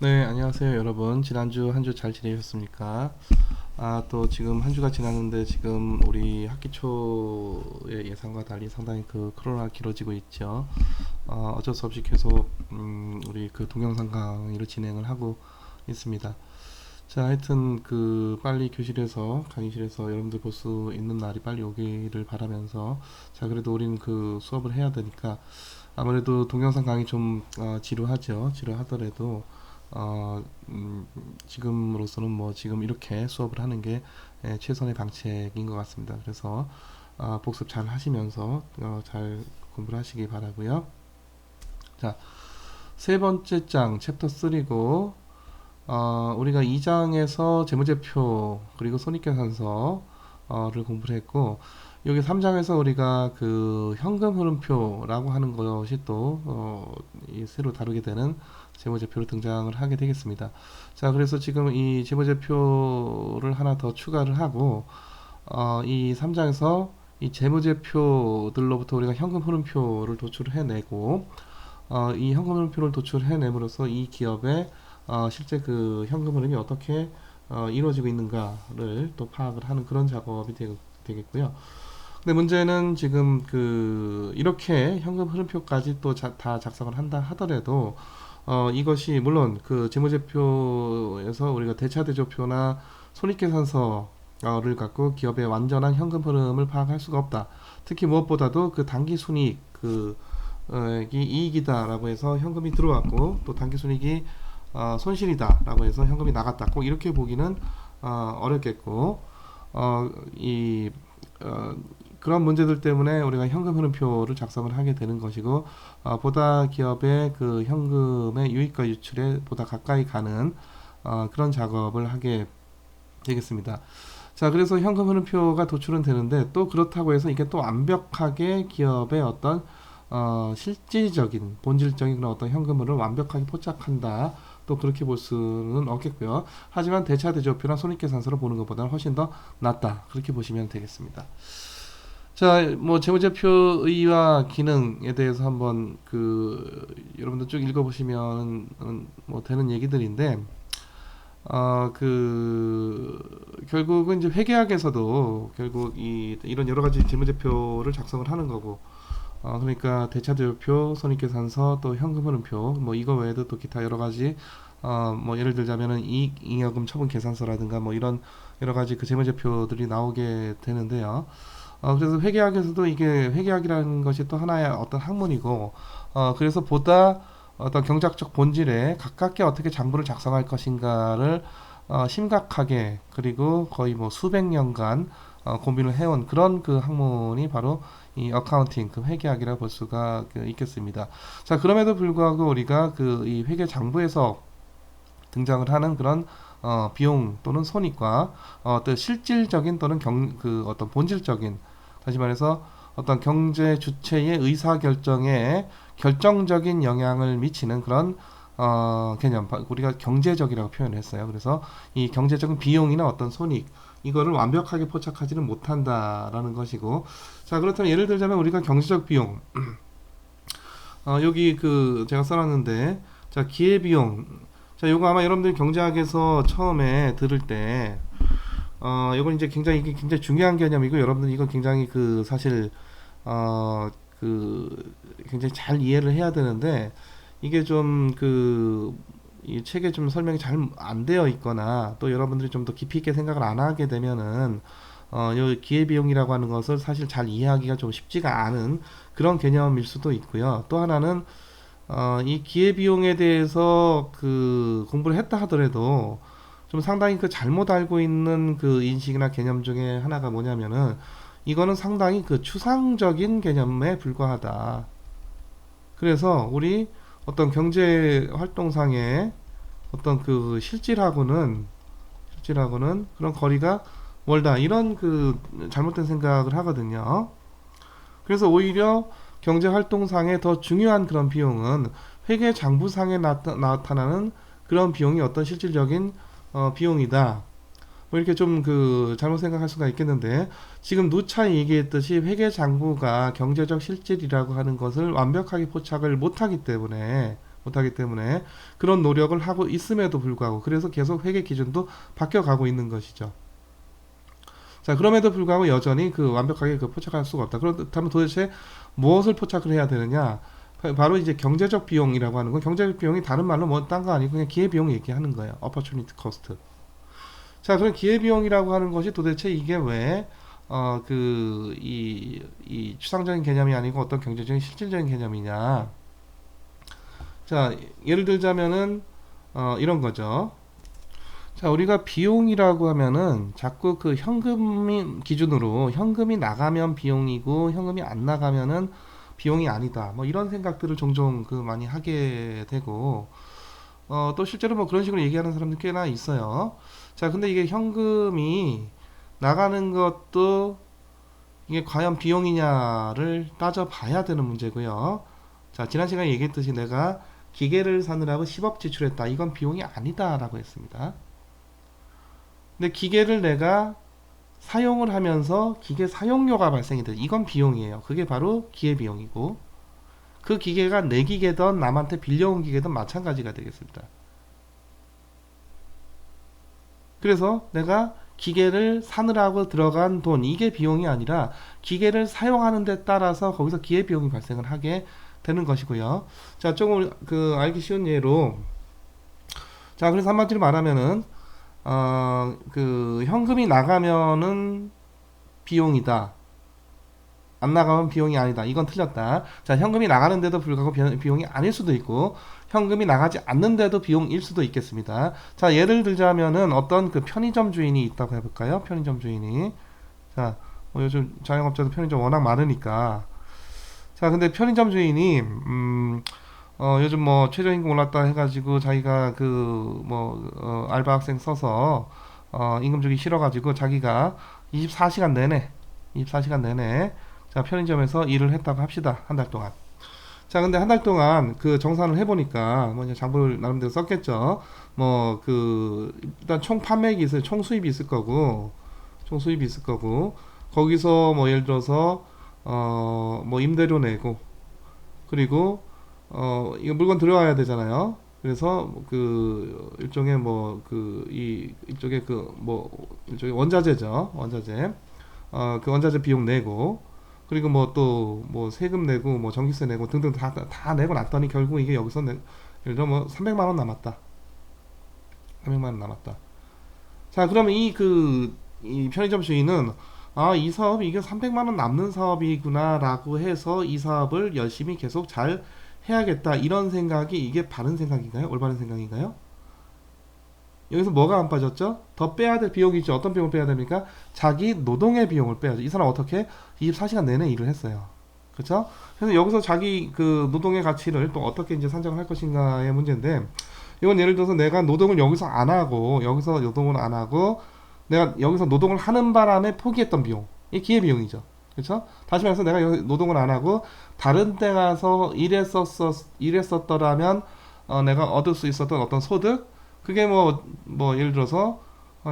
네, 안녕하세요, 여러분. 지난주 한 주 잘 지내셨습니까? 또 지금 한 주가 지났는데 지금 우리 학기 초의 예상과 달리 상당히 그 코로나가 길어지고 있죠. 어쩔 수 없이 계속 우리 그 동영상 강의를 진행을 하고 있습니다. 자, 하여튼 그 빨리 교실에서 강의실에서 여러분들 볼 수 있는 날이 빨리 오기를 바라면서, 자, 그래도 우리는 그 수업을 해야 되니까 아무래도 동영상 강의 좀 지루하죠. 지루하더라도 어, 지금으로서는 뭐 지금 이렇게 수업을 하는 게 최선의 방책인 것 같습니다. 그래서 복습 잘 하시면서 잘 공부를 하시기 바라고요. 자, 세 번째 장 챕터 3고 우리가 2장에서 재무제표 그리고 손익계산서를 공부를 했고, 여기 3장에서 우리가 그 현금 흐름표라고 하는 것이 또 새로 다루게 되는 재무제표로 등장을 하게 되겠습니다. 자, 그래서 지금 이 재무제표를 하나 더 추가를 하고 이 3장에서 이 재무제표들로부터 우리가 현금 흐름표를 도출을 해내고, 이 현금 흐름표를 도출해냄으로써 이 기업의 실제 그 현금 흐름이 어떻게 이루어지고 있는가를 또 파악을 하는 그런 작업이 되겠고요. 근데 문제는 지금 그 이렇게 현금 흐름표까지 또 다 작성을 한다 하더라도 이것이 물론 그 재무제표에서 우리가 대차대조표나 손익계산서를 갖고 기업의 완전한 현금 흐름을 파악할 수가 없다. 특히 무엇보다도 그 당기순이익 이 이익이다라고 해서 현금이 들어왔고, 또 당기순이익이 손실이다라고 해서 현금이 나갔다. 꼭 이렇게 보기는 어렵겠고, 이 그런 문제들 때문에 우리가 현금 흐름표를 작성을 하게 되는 것이고, 보다 기업의 그 현금의 유입과 유출에 보다 가까이 가는 그런 작업을 하게 되겠습니다. 자, 그래서 현금 흐름표가 도출은 되는데, 또 그렇다고 해서 이게 또 완벽하게 기업의 어떤 실질적인 본질적인 그런 어떤 현금을 완벽하게 포착한다, 또 그렇게 볼 수는 없겠고요. 하지만 대차대조표나 손익계산서를 보는 것보다는 훨씬 더 낫다, 그렇게 보시면 되겠습니다. 자, 뭐 재무제표의와 기능에 대해서 한번 그 여러분들 쭉 읽어보시면 뭐 되는 얘기들인데, 결국은 이제 회계학에서도 결국 이런 여러 가지 재무제표를 작성을 하는 거고, 그러니까 대차대조표, 손익계산서, 또 현금흐름표, 뭐 이거 외에도 또 기타 여러 가지, 뭐 예를 들자면은 이익, 잉여금 처분 계산서라든가 뭐 이런 여러 가지 그 재무제표들이 나오게 되는데요. 그래서 회계학에서도 이게 회계학이라는 것이 또 하나의 어떤 학문이고, 그래서 보다 어떤 경작적 본질에 가깝게 어떻게 장부를 작성할 것인가를 심각하게, 그리고 거의 뭐 수백 년간 고민을 해온 그런 그 학문이 바로 이 어카운팅, 그 회계학이라 볼 수가 있겠습니다. 자, 그럼에도 불구하고 우리가 그 이 회계 장부에서 등장을 하는 그런 비용 또는 손익과 어떤 실질적인 또는 그 어떤 본질적인, 다시 말해서 어떤 경제 주체의 의사 결정에 결정적인 영향을 미치는 그런 개념, 우리가 경제적이라고 표현했어요. 그래서 이 경제적인 비용이나 어떤 손익, 이거를 완벽하게 포착하지는 못한다라는 것이고, 자, 그렇다면 예를 들자면 우리가 경제적 비용, 여기 그 제가 써놨는데, 자, 기회비용. 자, 요거 아마 여러분들 경제학에서 처음에 들을 때, 이건 이제 굉장히, 이게 굉장히 중요한 개념이고, 여러분들 이거 굉장히 그 사실, 어, 그 굉장히 잘 이해를 해야 되는데, 이게 좀 그, 이 책에 좀 설명이 잘 안 되어 있거나, 또 여러분들이 좀 더 깊이 있게 생각을 안 하게 되면은, 요 기회비용이라고 하는 것을 사실 잘 이해하기가 좀 쉽지가 않은 그런 개념일 수도 있고요. 또 하나는 이 기회비용에 대해서 그 공부를 했다 하더라도 좀 상당히 그 잘못 알고 있는 그 인식이나 개념 중에 하나가 뭐냐면은, 이거는 상당히 그 추상적인 개념에 불과하다. 그래서 우리 어떤 경제 활동상의 어떤 그 실질하고는 그런 거리가 멀다, 이런 그 잘못된 생각을 하거든요. 그래서 오히려 경제 활동상에 더 중요한 그런 비용은 회계 장부상에 나타나는 그런 비용이 어떤 실질적인 비용이다, 뭐 이렇게 좀 그 잘못 생각할 수가 있겠는데, 지금 누차 얘기했듯이 회계 장부가 경제적 실질이라고 하는 것을 완벽하게 포착을 못하기 때문에 못하기 때문에 그런 노력을 하고 있음에도 불구하고 그래서 계속 회계 기준도 바뀌어가고 있는 것이죠. 자, 그럼에도 불구하고 여전히 그 완벽하게 그 포착할 수가 없다. 그렇다면 도대체 무엇을 포착을 해야 되느냐? 바로 이제 경제적 비용이라고 하는 건 경제적 비용이 다른 말로 뭐 딴 거 아니고 그냥 기회비용 얘기하는 거예요. opportunity cost. 자, 그럼 기회비용이라고 하는 것이 도대체 이게 왜 이 추상적인 개념이 아니고 어떤 경제적인 실질적인 개념이냐? 자, 예를 들자면은 이런 거죠. 자, 우리가 비용이라고 하면은 자꾸 그 현금 기준으로 현금이 나가면 비용이고 현금이 안 나가면은 비용이 아니다. 뭐 이런 생각들을 종종 그 많이 하게 되고 또 실제로 뭐 그런 식으로 얘기하는 사람들 꽤나 있어요. 자, 근데 이게 현금이 나가는 것도 이게 과연 비용이냐를 따져봐야 되는 문제고요. 자, 지난 시간에 얘기했듯이 내가 기계를 사느라고 10억 지출했다. 이건 비용이 아니다라고 했습니다. 근데 기계를 내가 사용을 하면서 기계 사용료가 발생이 돼. 이건 비용이에요. 그게 바로 기회비용이고 그 기계가 내 기계든 남한테 빌려온 기계든 마찬가지가 되겠습니다. 그래서 내가 기계를 사느라고 들어간 돈 이게 비용이 아니라 기계를 사용하는 데 따라서 거기서 기회비용이 발생을 하게 되는 것이고요. 자, 조금 그 알기 쉬운 예로 자, 그래서 한마디로 말하면은 그 현금이 나가면은 비용이다. 안 나가면 비용이 아니다. 이건 틀렸다. 자, 현금이 나가는데도 불구하고 비용이 아닐 수도 있고 현금이 나가지 않는데도 비용일 수도 있겠습니다. 자, 예를 들자면은 어떤 그 편의점 주인이 있다고 해볼까요? 편의점 주인이 자, 뭐 요즘 자영업자도 편의점 워낙 많으니까 자, 근데 편의점 주인이 요즘 뭐 최저임금 올랐다 해가지고 자기가 그 뭐 알바 학생 써서 임금 주기 싫어가지고 자기가 24시간 내내 자, 편의점에서 일을 했다고 합시다. 한 달 동안. 자, 근데 한 달 동안 그 정산을 해보니까 뭐 이제 장부를 나름대로 썼겠죠. 뭐 그 일단 총 판매액이 있어요. 총 수입이 있을 거고 거기서 뭐 예를 들어서 뭐 임대료 내고 그리고 이거 물건 들어와야 되잖아요. 그래서 그 일종의 뭐 그 이쪽에 그 뭐 일종의 원자재죠. 원자재. 그 원자재 비용 내고 그리고 뭐 또 뭐 세금 내고 뭐 전기세 내고 등등 다 내고 났더니 결국 이게 여기서 예를 들어 뭐 300만 원 남았다. 300만 원 남았다. 자, 그러면 이 편의점 주인은 이 사업이 이게 300만 원 남는 사업이구나라고 해서 이 사업을 열심히 계속 잘 해야겠다. 이런 생각이 이게 바른 생각인가요? 올바른 생각인가요? 여기서 뭐가 안 빠졌죠? 더 빼야 될 비용이 있죠. 어떤 비용을 빼야 됩니까? 자기 노동의 비용을 빼야죠. 이 사람 어떻게 24시간 내내 일을 했어요. 그렇죠? 그래서 여기서 자기 그 노동의 가치를 또 어떻게 이제 산정을 할 것인가의 문제인데 이건 예를 들어서 내가 노동을 여기서 노동을 안 하고 내가 여기서 노동을 하는 바람에 포기했던 비용. 이 기회비용이죠. 그렇죠? 다시 말해서 내가 여기 노동을 안 하고 다른 데 가서 일했었더라면 내가 얻을 수 있었던 어떤 소득 그게 뭐 예를 들어서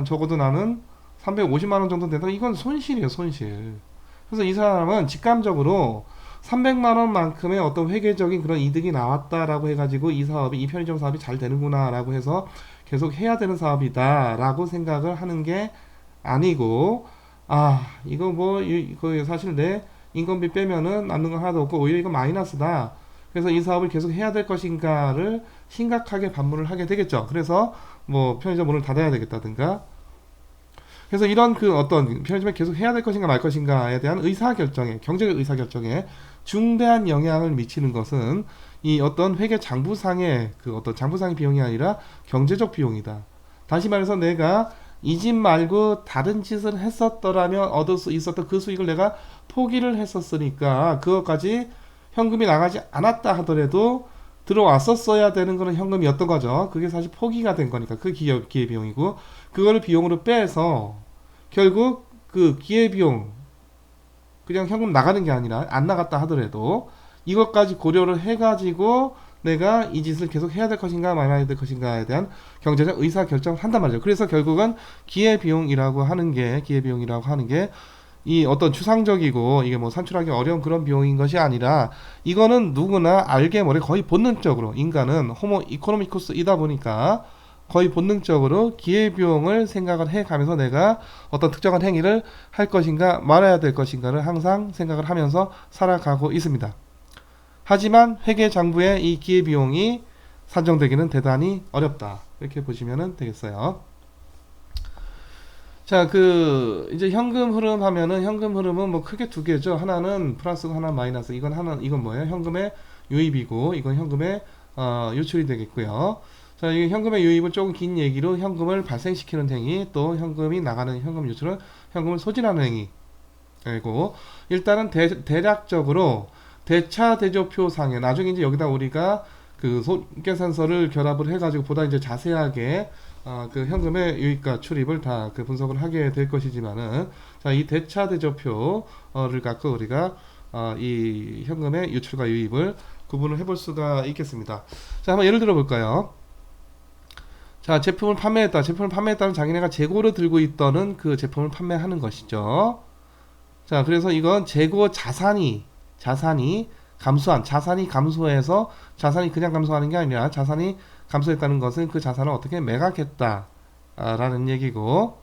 적어도 나는 350만 원 정도 된다. 이건 손실이에요, 손실. 그래서 이 사람은 직감적으로 300만 원만큼의 어떤 회계적인 그런 이득이 나왔다라고 해가지고 이 편의점 사업이 잘 되는구나라고 해서 계속 해야 되는 사업이다라고 생각을 하는 게 아니고 이거 뭐 이거 사실 내 인건비 빼면은 남는 건 하나도 없고 오히려 이거 마이너스다. 그래서 이 사업을 계속 해야 될 것인가를 심각하게 반문을 하게 되겠죠. 그래서 뭐 편의점 문을 닫아야 되겠다든가. 그래서 이런 그 어떤 편의점에 계속 해야 될 것인가 말 것인가에 대한 경제적 의사결정에 중대한 영향을 미치는 것은 이 어떤 회계 장부상의 그 어떤 장부상의 비용이 아니라 경제적 비용이다. 다시 말해서 내가 이 집 말고 다른 짓을 했었더라면 얻을 수 있었던 그 수익을 내가 포기를 했었으니까 그것까지 현금이 나가지 않았다 하더라도 들어왔었어야 되는 거는 현금이었던 거죠. 그게 사실 포기가 된 거니까 그 기회비용이고 그거를 비용으로 빼서 결국 그 기회비용 그냥 현금 나가는 게 아니라 안 나갔다 하더라도 이것까지 고려를 해가지고 내가 이 짓을 계속 해야 될 것인가 말아야 될 것인가에 대한 경제적 의사결정을 한단 말이죠. 그래서 결국은 기회비용이라고 하는 게 이 어떤 추상적이고 이게 뭐 산출하기 어려운 그런 비용인 것이 아니라 이거는 누구나 알게 모르게 거의 본능적으로 인간은 호모 이코노미쿠스이다 보니까 거의 본능적으로 기회비용을 생각을 해가면서 내가 어떤 특정한 행위를 할 것인가 말아야 될 것인가를 항상 생각을 하면서 살아가고 있습니다. 하지만 회계장부에 이 기회비용이 산정되기는 대단히 어렵다. 이렇게 보시면 되겠어요. 자, 이제 현금 흐름 하면은 현금 흐름은 뭐 크게 두 개죠. 하나는 플러스고 하나 마이너스. 이건 뭐예요? 현금의 유입이고, 이건 현금의 유출이 되겠고요. 자, 이 현금의 유입은 조금 긴 얘기로 현금을 발생시키는 행위, 또 현금이 나가는 현금 유출은 현금을 소진하는 행위고, 일단은 대략적으로 대차대조표상에 나중에 이제 여기다 우리가 그 손계산서를 결합을 해가지고 보다 이제 자세하게 그 현금의 유입과 출입을 다 그 분석을 하게 될 것이지만은 자, 이 대차대조표를 갖고 우리가 이 현금의 유출과 유입을 구분을 해볼 수가 있겠습니다. 자, 한번 예를 들어 볼까요? 자, 제품을 판매했다는 자기네가 재고를 들고 있던 그 제품을 판매하는 것이죠. 자, 그래서 이건 재고 자산이 감소해서 자산이 그냥 감소하는 게 아니라 자산이 감소했다는 것은 그 자산을 어떻게 매각했다 라는 얘기고,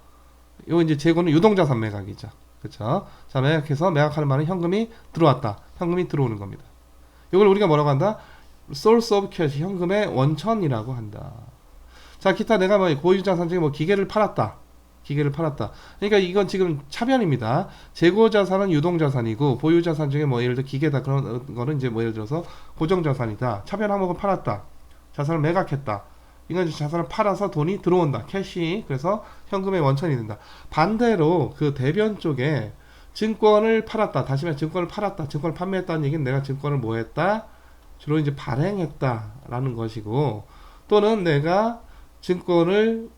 요 이제 재고는 유동자산 매각이죠. 그쵸? 자, 매각하는 말은 현금이 들어왔다. 현금이 들어오는 겁니다. 이걸 우리가 뭐라고 한다? source of cash, 현금의 원천이라고 한다. 자, 기타 내가 뭐 보유자산 중에 뭐 기계를 팔았다. 그러니까 이건 지금 차변입니다. 재고자산은 유동자산이고, 보유자산 중에 뭐 예를 들어 기계다 그런 거는 이제 뭐 예를 들어서 고정자산이다. 차변 항목은 팔았다. 자산을 매각했다. 이건 자산을 팔아서 돈이 들어온다. 캐시. 그래서 현금의 원천이 된다. 반대로 그 대변 쪽에 증권을 팔았다. 다시 말해 증권을 판매했다는 얘기는 내가 증권을 뭐 했다? 주로 이제 발행했다라는 것이고, 또는 내가 증권을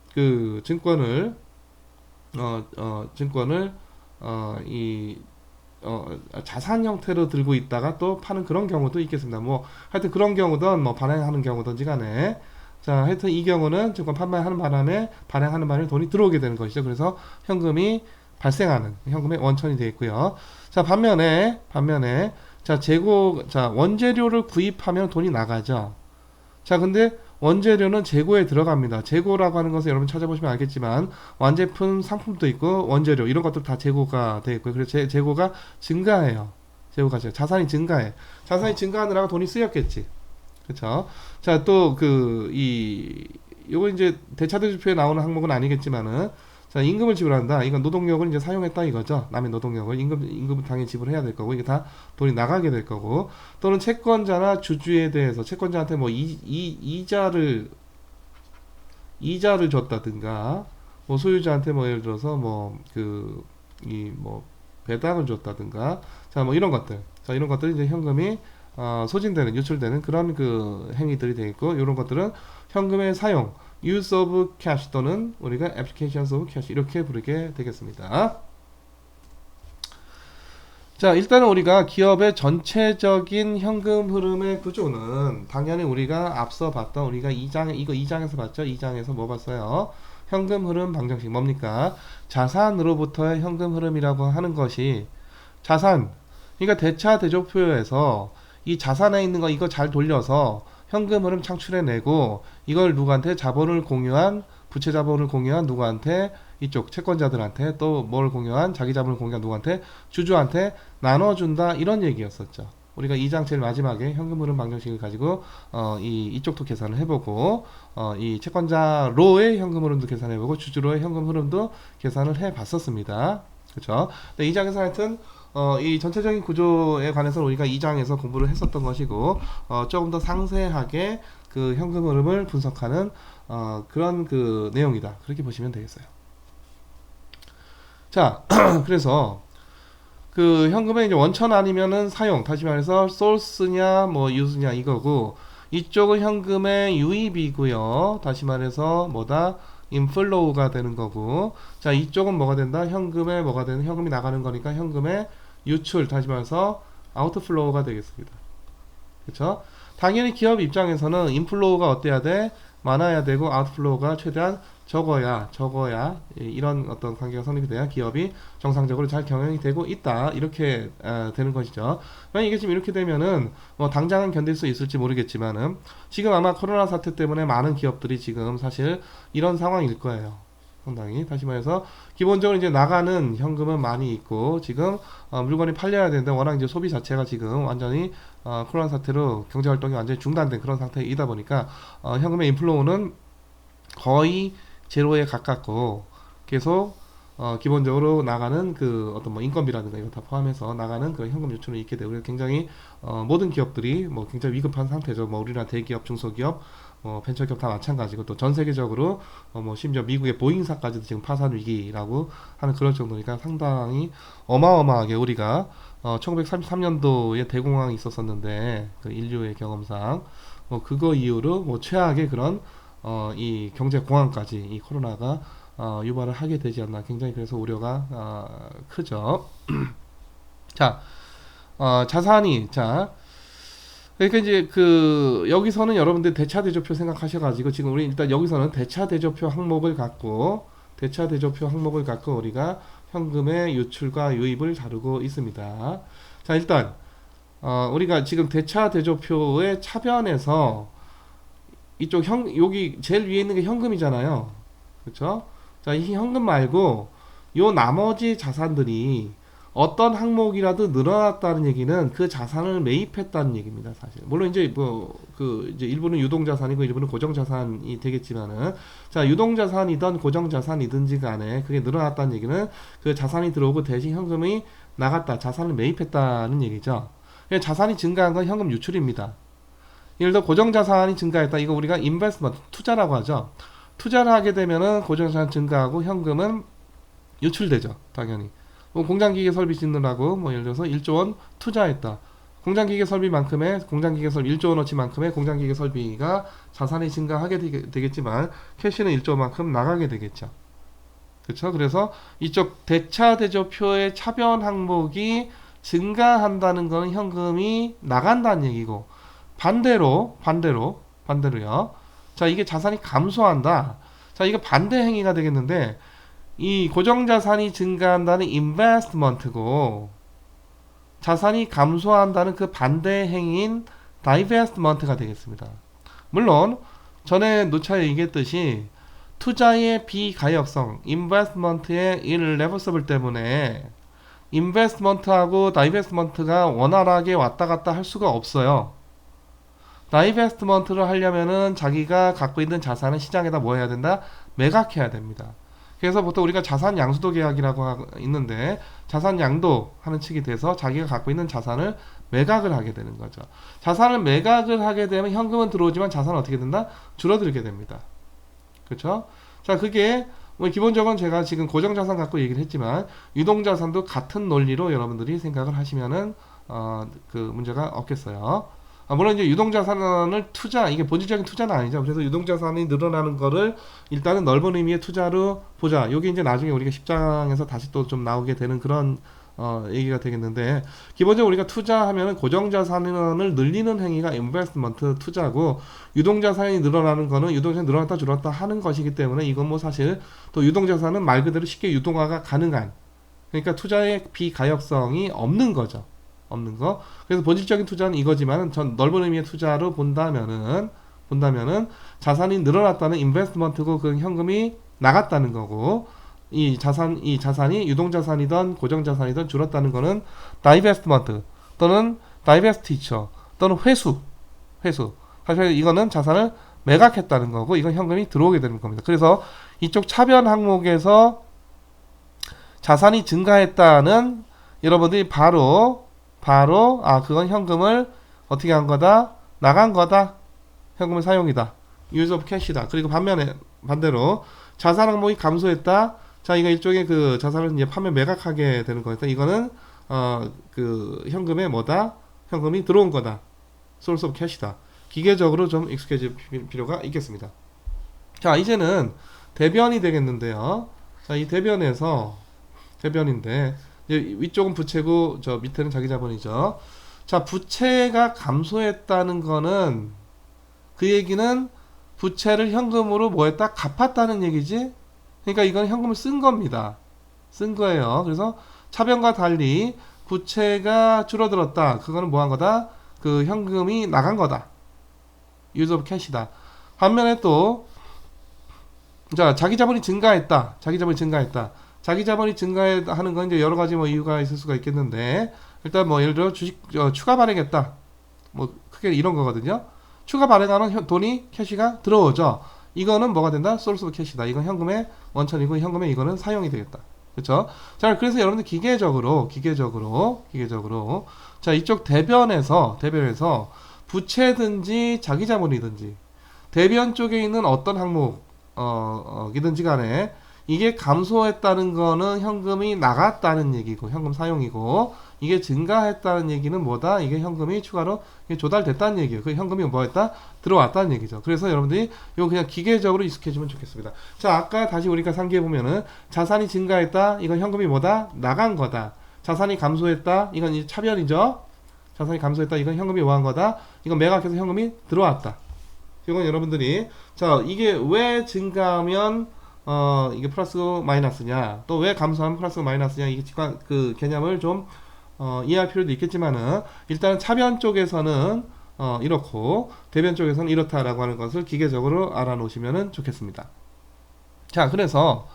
자산 형태로 들고 있다가 또 파는 그런 경우도 있겠습니다. 뭐 하여튼 그런 경우든 뭐 발행하는 경우든지 간에, 자, 하여튼 이 경우는 증권 판매하는 바람에 발행하는 바람에 돈이 들어오게 되는 것이죠. 그래서 현금이 발생하는 현금의 원천이 되어 있고요. 자, 반면에 원재료를 구입하면 돈이 나가죠. 자, 근데 원재료는 재고에 들어갑니다. 재고라고 하는 것은 여러분 찾아보시면 알겠지만 완제품 상품도 있고 원재료 이런 것들 다 재고가 되어 있고요. 그래서 재고가 증가해요. 자산이 증가해. 자산이 증가하느라고 돈이 쓰였겠지. 그렇죠? 자, 또 요거 이제 대차대조표에 나오는 항목은 아니겠지만은, 자, 임금을 지불한다. 이건 노동력을 이제 사용했다 이거죠. 남의 노동력을 임금을 당연히 지불해야 될 거고, 이게 다 돈이 나가게 될 거고, 또는 채권자나 주주에 대해서 채권자한테 뭐 이자를 줬다든가, 뭐 소유자한테 뭐 예를 들어서 배당을 줬다든가, 자, 뭐 이런 것들, 이런 것들이 이제 현금이 소진되는, 유출되는 그런 그 행위들이 되어 있고, 이런 것들은 현금의 사용, use of cash 또는 우리가 applications of cash 이렇게 부르게 되겠습니다. 자, 일단은 우리가 기업의 전체적인 현금 흐름의 구조는 당연히 우리가 앞서 봤던 우리가 2장에서 봤죠. 2장에서 뭐 봤어요? 현금 흐름 방정식 뭡니까? 자산으로부터의 현금 흐름이라고 하는 것이 그러니까 대차대조표에서 이 자산에 있는 거 이거 잘 돌려서 현금 흐름 창출해내고, 이걸 누구한테 부채 자본을 공유한 누구한테, 이쪽 채권자들한테, 또 뭘 공유한 자기 자본을 공유한 누구한테, 주주한테 나눠준다, 이런 얘기였었죠. 우리가 2장 제일 마지막에 현금 흐름 방정식을 가지고 이쪽도 계산을 해보고, 이 채권자로의 현금 흐름도 계산해보고, 주주로의 현금 흐름도 계산을 해봤었습니다. 그렇죠? 2장에서 하여튼 이 전체적인 구조에 관해서 우리가 2장에서 공부를 했었던 것이고, 조금 더 상세하게 그 현금 흐름을 분석하는 그런 그 내용이다. 그렇게 보시면 되겠어요. 자, 그래서 그 현금의 이제 원천 아니면은 사용, 다시 말해서 source냐 뭐 use냐 이거고, 이쪽은 현금의 유입이고요. 다시 말해서 뭐다? inflow가 되는 거고, 자, 이쪽은 뭐가 된다? 현금이 나가는 거니까 현금의 유출, 다시 말해서 아웃플로우가 되겠습니다. 그렇죠? 당연히 기업 입장에서는 인플로우가 어때야 돼? 많아야 되고 아웃플로우가 최대한 적어야 이런 어떤 관계가 성립이 돼야 기업이 정상적으로 잘 경영이 되고 있다 이렇게 되는 것이죠. 만약 이게 지금 이렇게 되면은 뭐 당장은 견딜 수 있을지 모르겠지만은 지금 아마 코로나 사태 때문에 많은 기업들이 지금 사실 이런 상황일 거예요. 상당히 다시 말해서 기본적으로 이제 나가는 현금은 많이 있고 지금 물건이 팔려야 되는데 워낙 이제 소비 자체가 지금 완전히 코로나 사태로 경제 활동이 완전히 중단된 그런 상태이다 보니까 현금의 인플로우는 거의 제로에 가깝고 계속 기본적으로 나가는 그 어떤 뭐 인건비라든가 이거 다 포함해서 나가는 그 현금 유출은 있게 되고 굉장히 모든 기업들이 뭐 굉장히 위급한 상태죠. 뭐 우리나라 대기업, 중소기업, 벤처기업 다 마찬가지고 또 전 세계적으로 뭐 심지어 미국의 보잉사까지도 지금 파산 위기라고 하는 그럴 정도니까 상당히 어마어마하게 우리가 1933년도에 대공황이 있었었는데 그 인류의 경험상 뭐 그거 이후로 뭐 최악의 그런 이 경제 공황까지 이 코로나가 유발을 하게 되지 않나 굉장히 그래서 우려가 크죠. 자, 자산이 자 그러니까 이제 그 여기서는 여러분들 대차 대조표 생각하셔가지고 지금 우리 일단 여기서는 대차 대조표 항목을 갖고 우리가 현금의 유출과 유입을 다루고 있습니다. 자 일단 우리가 지금 대차 대조표의 차변에서 이쪽 여기 제일 위에 있는 게 현금이잖아요. 그렇죠? 자, 이 현금 말고 요 나머지 자산들이 어떤 항목이라도 늘어났다는 얘기는 그 자산을 매입했다는 얘기입니다, 사실. 물론 이제 뭐 그 이제 일부는 유동 자산이고 일부는 고정 자산이 되겠지만은 자, 유동 자산이든 고정 자산이든지 간에 그게 늘어났다는 얘기는 그 자산이 들어오고 대신 현금이 나갔다, 자산을 매입했다는 얘기죠. 자산이 증가한 건 현금 유출입니다. 예를 들어 고정자산이 증가했다. 이거 우리가 인베스트먼트, 투자라고 하죠. 투자를 하게 되면은 고정자산 증가하고 현금은 유출되죠. 당연히. 뭐 공장기계 설비 짓느라고 뭐 예를 들어서 1조 원 투자했다. 공장기계 설비만큼의 공장기계 설비 1조 원어치만큼의 공장기계 설비가 자산이 증가하게 되겠지만 캐시는 1조 원만큼 나가게 되겠죠. 그렇죠? 그래서 이쪽 대차 대조표의 차변 항목이 증가한다는 것은 현금이 나간다는 얘기고 반대로요. 자, 이게 자산이 감소한다. 자, 이게 반대 행위가 되겠는데 이 고정자산이 증가한다는 인베스트먼트고 자산이 감소한다는 그 반대 행위인 다이베스트먼트가 되겠습니다. 물론 전에 노차에 얘기했듯이 투자의 비가역성, 인베스트먼트의 irreversible 때문에 인베스트먼트하고 다이베스트먼트가 원활하게 왔다 갔다 할 수가 없어요. 다이베스트먼트를 하려면은 자기가 갖고 있는 자산을 시장에다 뭐 해야 된다? 매각해야 됩니다. 그래서 보통 우리가 자산 양수도 계약이라고 있는데 자산 양도 하는 측이 돼서 자기가 갖고 있는 자산을 매각을 하게 되는 거죠. 자산을 매각을 하게 되면 현금은 들어오지만 자산은 어떻게 된다? 줄어들게 됩니다. 그렇죠? 자, 그게 뭐 기본적으로 제가 지금 고정자산 갖고 얘기를 했지만 유동자산도 같은 논리로 여러분들이 생각을 하시면은 그 문제가 없겠어요. 물론 이제 유동자산을 이게 본질적인 투자는 아니죠. 그래서 유동자산이 늘어나는 거를 일단은 넓은 의미의 투자로 보자. 요게 이제 나중에 우리가 10장에서 다시 또 좀 나오게 되는 그런 얘기가 되겠는데 기본적으로 우리가 투자하면은 고정자산을 늘리는 행위가 인베스트먼트 투자고 유동자산이 늘어나는 거는 유동자산이 늘어났다 줄었다 하는 것이기 때문에 이건 뭐 사실 또 유동자산은 말 그대로 쉽게 유동화가 가능한 그러니까 투자의 비가역성이 없는 거죠. 없는 거. 그래서 본질적인 투자는 이거지만 전 넓은 의미의 투자로 본다면은 자산이 늘어났다는 인베스트먼트고 그 현금이 나갔다는 거고 이 자산이 유동자산이든 고정자산이든 줄었다는 거는 다이베스트먼트 또는 다이베스티처 또는 회수. 사실 이거는 자산을 매각했다는 거고 이건 현금이 들어오게 되는 겁니다. 그래서 이쪽 차변 항목에서 자산이 증가했다는 여러분들이 바로 그건 현금을 어떻게 한 거다? 나간 거다. 현금의 사용이다. use of cash이다. 그리고 반대로 자산 항목이 감소했다. 자, 이거 일종의 그 자산을 이제 판매 매각하게 되는 거니까 이거는 그 현금의 뭐다? 현금이 들어온 거다. source of cash이다. 기계적으로 좀 익숙해질 필요가 있겠습니다. 자, 이제는 대변이 되겠는데요. 자, 이 대변인데 위쪽은 부채고 저 밑에는 자기 자본이죠. 자, 부채가 감소했다는 거는 그 얘기는 부채를 현금으로 뭐 했다? 갚았다는 얘기지. 그러니까 이건 현금을 쓴 겁니다. 쓴 거예요. 그래서 차변과 달리 부채가 줄어들었다. 그거는 뭐 한 거다? 그 현금이 나간 거다. use of cash이다. 반면에 또 자, 자기 자본이 증가했다. 자기 자본이 증가했다. 자기 자본이 증가하는 건 이제 여러 가지 뭐 이유가 있을 수가 있겠는데, 일단 뭐 예를 들어 주식 추가 발행했다. 뭐 크게 이런 거거든요. 추가 발행하는 돈이 캐시가 들어오죠. 이거는 뭐가 된다? source of cash이다. 이건 현금의 원천이고 현금의 이거는 사용이 되겠다. 그렇죠? 자, 그래서 여러분들 기계적으로 자, 이쪽 대변에서 부채든지 자기 자본이든지 대변 쪽에 있는 어떤 항목 이든지 간에 이게 감소했다는 거는 현금이 나갔다는 얘기고 현금 사용이고, 이게 증가했다는 얘기는 뭐다? 이게 현금이 추가로 조달됐다는 얘기예요. 그 현금이 뭐했다? 들어왔다는 얘기죠. 그래서 여러분들이 이거 그냥 기계적으로 익숙해지면 좋겠습니다. 자, 아까 다시 우리가 상기해 보면은 자산이 증가했다. 이건 현금이 뭐다? 나간 거다. 자산이 감소했다. 이건 이제 차변이죠. 자산이 감소했다. 이건 현금이 뭐한 거다? 이건 매각해서 현금이 들어왔다. 이건 여러분들이 자, 이게 왜 증가하면 이게 플러스 마이너스냐, 또 왜 감소하면 플러스 마이너스냐, 이게 그 개념을 좀 이해할 필요도 있겠지만은, 일단은 차변 쪽에서는 이렇고 대변 쪽에서는 이렇다라고 하는 것을 기계적으로 알아놓으시면 좋겠습니다. 자, 그래서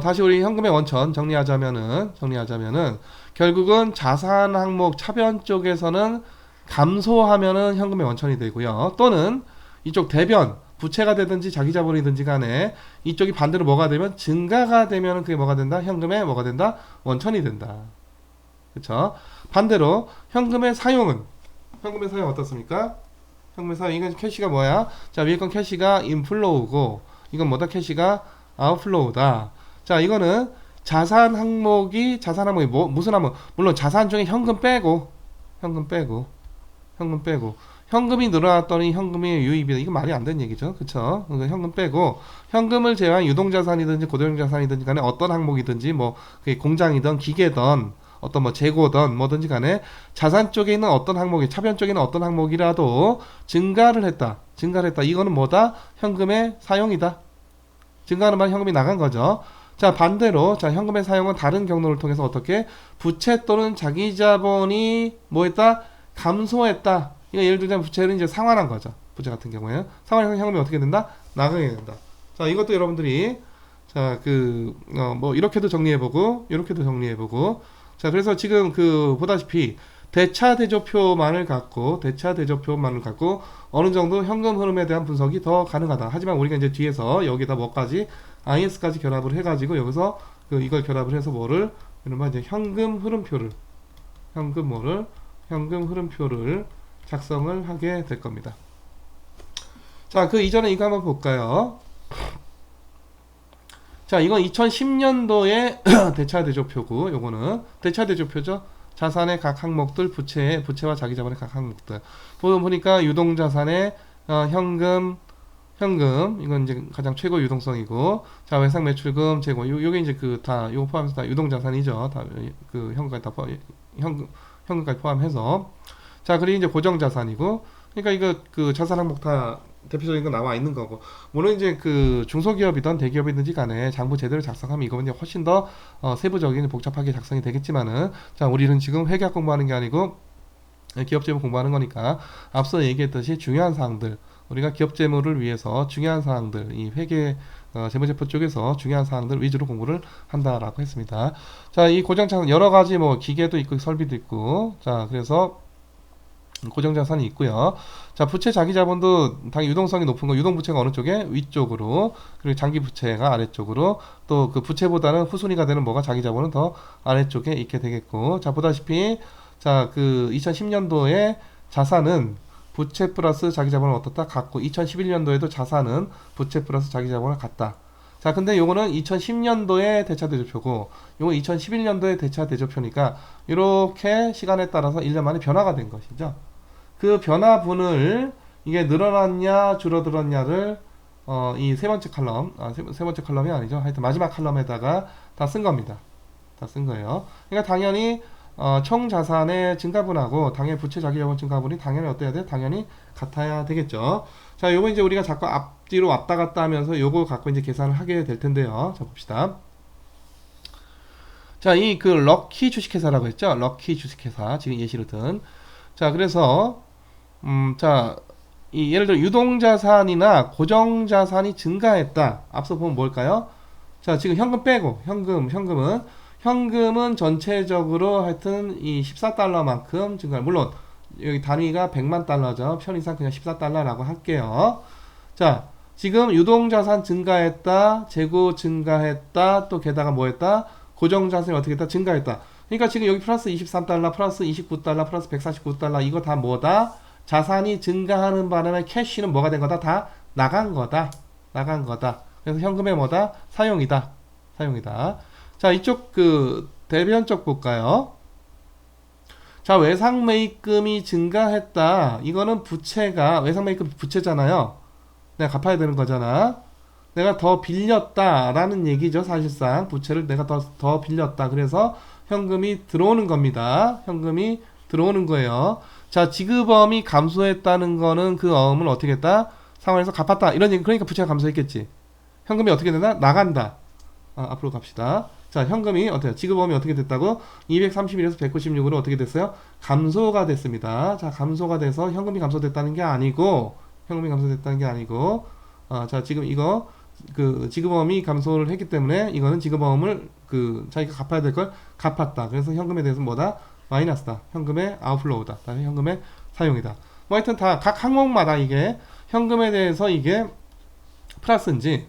다시 우리 현금의 원천 정리하자면은 결국은 자산 항목 차변 쪽에서는 감소하면은 현금의 원천이 되고요. 또는 이쪽 대변 부채가 되든지 자기 자본이든지 간에 이쪽이 반대로 뭐가 되면 증가가 되면 그게 뭐가 된다? 현금의 뭐가 된다? 원천이 된다. 그쵸? 반대로 현금의 사용 어떻습니까? 현금의 사용, 이건 캐시가 뭐야? 자, 위에 건 캐시가 인플로우고 이건 뭐다? 캐시가 아웃플로우다. 자, 이거는 자산 항목이 무슨 항목? 물론 자산 중에 현금 빼고 현금이 늘어났더니 현금의 유입이다. 이거 말이 안 되는 얘기죠. 그쵸? 그러니까 현금 빼고 현금을 제외한 유동자산이든지 고도형자산이든지 간에 어떤 항목이든지 뭐 그게 공장이든 기계든 어떤 뭐 재고든 뭐든지 간에 자산 쪽에 있는 어떤 항목이 차변 쪽에 있는 어떤 항목이라도 증가를 했다. 이거는 뭐다? 현금의 사용이다. 증가하는 말 현금이 나간 거죠. 자, 반대로 자, 현금의 사용은 다른 경로를 통해서 어떻게 부채 또는 자기 자본이 뭐 했다? 감소했다. 이거 예를 들자면 부채를 이제 상환한 거죠. 부채 같은 경우에는 상환해서 현금이 어떻게 된다? 나가게 된다. 자, 이것도 여러분들이 자, 뭐 이렇게도 정리해보고 이렇게도 정리해보고, 자, 그래서 지금 보다시피 대차 대조표만을 갖고 어느 정도 현금 흐름에 대한 분석이 더 가능하다. 하지만 우리가 이제 뒤에서 여기다 뭐까지 IS까지 결합을 해가지고 여기서 이걸 결합을 해서 뭐를 이른바 이제 현금 흐름표를 작성을 하게 될 겁니다. 자, 그 이전에 이거 한번 볼까요? 자, 이건 2010년도의 대차 대조표고, 요거는 대차 대조표죠. 자산의 각 항목들, 부채와 자기 자본의 각 항목들. 보니까 유동자산의 현금, 이건 이제 가장 최고 유동성이고, 자, 외상 매출금, 재고, 요게 이제 요거 포함해서 다 유동자산이죠. 다 현금까지 현금까지 포함해서. 자, 그리고 이제 고정자산이고, 그러니까 이거 자산 항목 다 대표적인 거 나와 있는 거고, 물론 이제 중소기업이든 대기업이든지 간에 장부 제대로 작성하면 이거는 이제 훨씬 더 세부적인 복잡하게 작성이 되겠지만은, 자, 우리는 지금 회계학 공부하는 게 아니고 기업재무 공부하는 거니까 앞서 얘기했듯이 중요한 사항들, 우리가 기업재무를 위해서 중요한 사항들, 이 회계 재무제표 쪽에서 중요한 사항들 위주로 공부를 한다라고 했습니다. 자, 이 고정자산 여러 가지 뭐 기계도 있고 설비도 있고, 자, 그래서 고정자산이 있고요. 자, 부채 자기자본도 당연히 유동성이 높은 거, 유동부채가 어느 쪽에? 위쪽으로, 그리고 장기부채가 아래쪽으로, 또 그 부채보다는 후순위가 되는 뭐가 자기자본은 더 아래쪽에 있게 되겠고, 자, 보다시피 자, 2010년도에 자산은 부채 플러스 자기자본을 어떻다? 같고, 2011년도에도 자산은 부채 플러스 자기자본을 같다. 자, 근데 요거는 2010년도의 대차대조표고 요거 2011년도의 대차대조표니까 이렇게 시간에 따라서 1년 만에 변화가 된 것이죠. 그 변화분을 이게 늘어났냐 줄어들었냐를 이 세 번째 칼럼, 세 번째 칼럼이 아니죠. 하여튼 마지막 칼럼에다가 다 쓴 겁니다. 다 쓴 거예요. 그러니까 당연히 총 자산의 증가분하고 당연히 부채 자기자본 증가분이 당연히 어때야 돼? 당연히 같아야 되겠죠. 자, 요거 이제 우리가 자꾸 앞뒤로 왔다 갔다 하면서 요거 갖고 이제 계산을 하게 될 텐데요. 자, 봅시다. 자, 이 그 럭키 주식회사라고 했죠? 럭키 주식회사. 지금 예시로 든. 자, 그래서 자, 이 예를 들어 유동자산이나 고정자산이 증가했다. 앞서 보면 뭘까요? 자, 지금 현금 빼고 현금은 전체적으로 하여튼 이 14달러만큼 증가. 물론 여기 단위가 100만 달러죠. 편의상 그냥 14달러라고 할게요. 자, 지금 유동자산 증가했다, 재고 증가했다, 또 게다가 뭐 했다? 고정자산이 어떻게 했다? 증가했다. 그러니까 지금 여기 플러스 23달러, 플러스 29달러, 플러스 149달러 이거 다 뭐다? 자산이 증가하는 바람에 캐시는 뭐가 된 거다? 다 나간 거다. 나간 거다. 그래서 현금의 뭐다? 사용이다. 사용이다. 자, 이쪽 그 대변 쪽 볼까요? 자, 외상매입금이 증가했다. 이거는 부채가 외상매입금 부채잖아요. 내가 갚아야 되는 거잖아. 내가 더 빌렸다라는 얘기죠. 사실상 부채를 내가 더 빌렸다. 그래서 현금이 들어오는 겁니다. 현금이 들어오는 거예요. 자, 지급어음이 감소했다는 거는 그 어음을 어떻게 했다? 상환해서 갚았다. 이런 얘기. 그러니까 부채가 감소했겠지. 현금이 어떻게 되나? 나간다. 앞으로 갑시다. 자, 현금이 어때요? 지급어음이 어떻게 됐다고? 231에서 196으로 어떻게 됐어요? 감소가 됐습니다. 자, 감소가 돼서 현금이 감소됐다는 게 아니고, 자, 지금 이거, 그, 지급어음이 감소를 했기 때문에, 이거는 지급어음을, 자기가 갚아야 될 걸 갚았다. 그래서 현금에 대해서 뭐다? 마이너스다. 현금의 아웃플로우다. 다음에 현금의 사용이다. 뭐 하여튼 다, 각 항목마다 이게, 현금에 대해서 이게 플러스인지,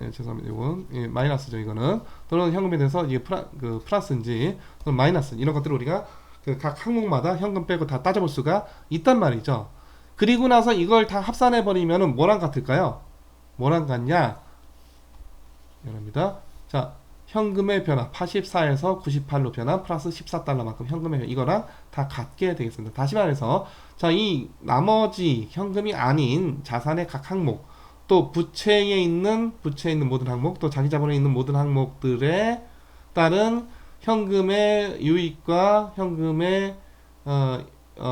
예, 죄송합니다. 이건 예, 마이너스죠. 이거는 또는 현금에 대해서 이게 플러스인지 또는 마이너스 이런 것들을 우리가 그 각 항목마다 현금 빼고 다 따져볼 수가 있단 말이죠. 그리고 나서 이걸 다 합산해 버리면은 뭐랑 같을까요? 뭐랑 같냐? 미안합니다. 자, 현금의 변화 84에서 98로 변한 플러스 14달러만큼 현금의 변화 이거랑 다 같게 되겠습니다. 다시 말해서 자, 이 나머지 현금이 아닌 자산의 각 항목 또 부채에 있는 모든 항목 또 자기 자본에 있는 모든 항목들에 따른 현금의 유입과 현금의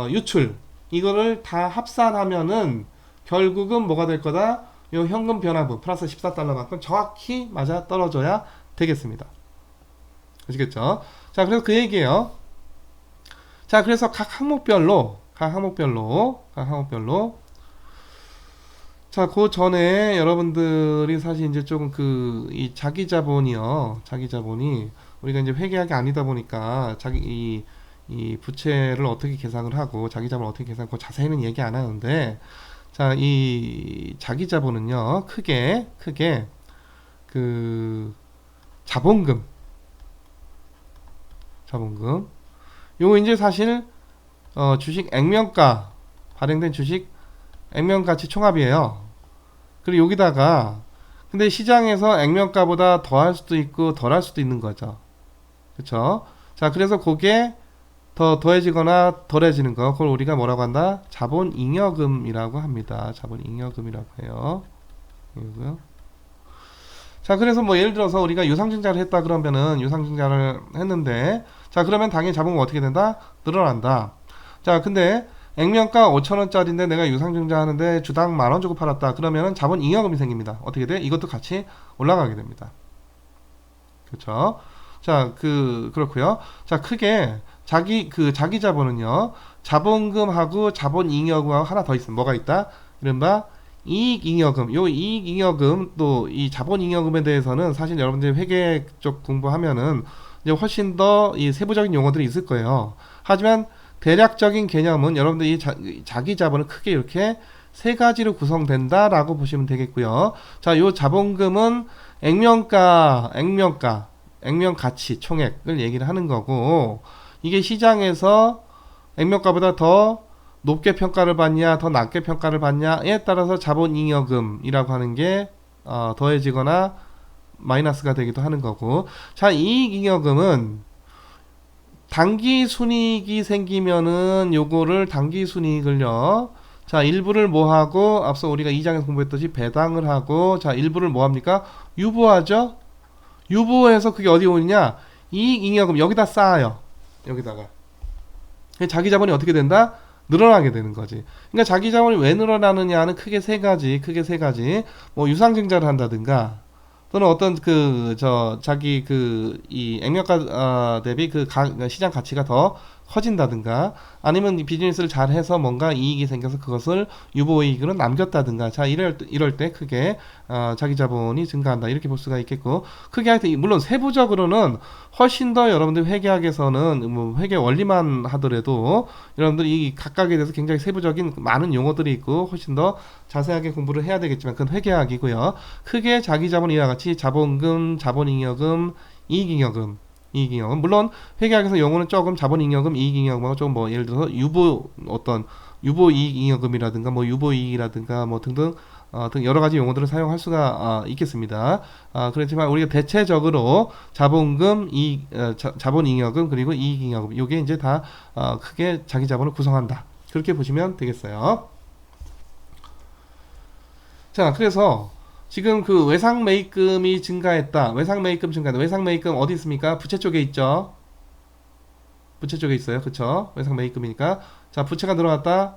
유출 이거를 다 합산하면은 결국은 뭐가 될 거다? 요 현금 변화분 플러스 14달러만큼 정확히 맞아 떨어져야 되겠습니다. 아시겠죠? 자, 그래서 그 얘기예요. 자, 그래서 각 항목별로 자, 그 전에 여러분들이 사실 이제 조금 이 자기 자본이 우리가 이제 회계학이 아니다 보니까 이 부채를 어떻게 계산을 하고 자기 자본을 어떻게 계산하고 자세히는 얘기 안 하는데 자, 이 자기 자본은요, 크게 그 자본금 요거 이제 사실 주식 액면가 발행된 주식 액면가치 총합이에요. 그리고 여기다가 근데 시장에서 액면가보다 더할 수도 있고 덜할 수도 있는 거죠. 그쵸? 자, 그래서 그게 더해지거나 덜해지는 거 그걸 우리가 뭐라고 한다? 자본잉여금이라고 합니다. 자본잉여금이라고 해요. 이거고요. 자, 그래서 뭐 예를 들어서 우리가 유상증자를 했다 그러면은 유상증자를 했는데 자, 그러면 당연히 자본금 어떻게 된다? 늘어난다. 자, 근데 액면가 5,000원짜리인데 내가 유상증자 하는데 주당 10,000원 주고 팔았다. 그러면은 자본잉여금이 생깁니다. 어떻게 돼? 이것도 같이 올라가게 됩니다. 그렇죠? 자, 그렇고요. 자, 크게 자기 자본은요. 자본금하고 자본잉여금하고 하나 더 있습니다. 뭐가 있다? 이른바 이익잉여금. 요 이익잉여금 또 이 자본잉여금에 대해서는 사실 여러분들이 회계 쪽 공부하면은 이제 훨씬 더 이 세부적인 용어들이 있을 거예요. 하지만 대략적인 개념은 여러분들이 자기 자본을 크게 이렇게 세 가지로 구성된다라고 보시면 되겠고요. 자, 요 자본금은 액면가치 총액을 얘기를 하는 거고 이게 시장에서 액면가보다 더 높게 평가를 받냐 더 낮게 평가를 받냐에 따라서 자본잉여금이라고 하는 게 더해지거나 마이너스가 되기도 하는 거고 자, 이익잉여금은 단기 순이익이 생기면은 요거를 단기 순이익을요. 자, 일부를 뭐 하고 앞서 우리가 2장에서 공부했듯이 배당을 하고 자, 일부를 뭐 합니까? 유보하죠. 유보해서 그게 어디 오느냐? 이익잉여금 여기다 쌓아요. 여기다가. 자기 자본이 어떻게 된다? 늘어나게 되는 거지. 그러니까 자기 자본이 왜 늘어나느냐는 크게 세 가지. 뭐 유상증자를 한다든가, 또는 어떤 자기 이 액면가 대비 시장 가치가 더 커진다든가, 아니면 이 비즈니스를 잘 해서 뭔가 이익이 생겨서 그것을 유보이익으로 남겼다든가. 자, 이럴 때 크게 자기 자본이 증가한다, 이렇게 볼 수가 있겠고, 크게 하여튼 물론 세부적으로는 훨씬 더 여러분들 회계학에서는 뭐 회계 원리만 하더라도 여러분들 이 각각에 대해서 굉장히 세부적인 많은 용어들이 있고 훨씬 더 자세하게 공부를 해야 되겠지만, 그건 회계학이고요. 크게 자기 자본 이와 같이 자본금, 자본잉여금, 이익잉여금, 물론 회계학에서 용어는 조금 자본잉여금, 이익잉여금하고 조금 뭐 예를 들어서 유보이익잉여금이라든가 뭐 유보이익이라든가 뭐 등등 등 여러 가지 용어들을 사용할 수가 있겠습니다. 그렇지만 우리가 대체적으로 자본금, 자본잉여금, 그리고 이익잉여금, 요게 이제 다 크게 자기 자본을 구성한다, 그렇게 보시면 되겠어요. 자, 그래서 지금 그 외상 매입금이 증가했다. 외상 매입금 어디 있습니까? 부채 쪽에 있죠. 부채 쪽에 있어요. 그쵸? 외상 매입금이니까. 자, 부채가 늘어났다.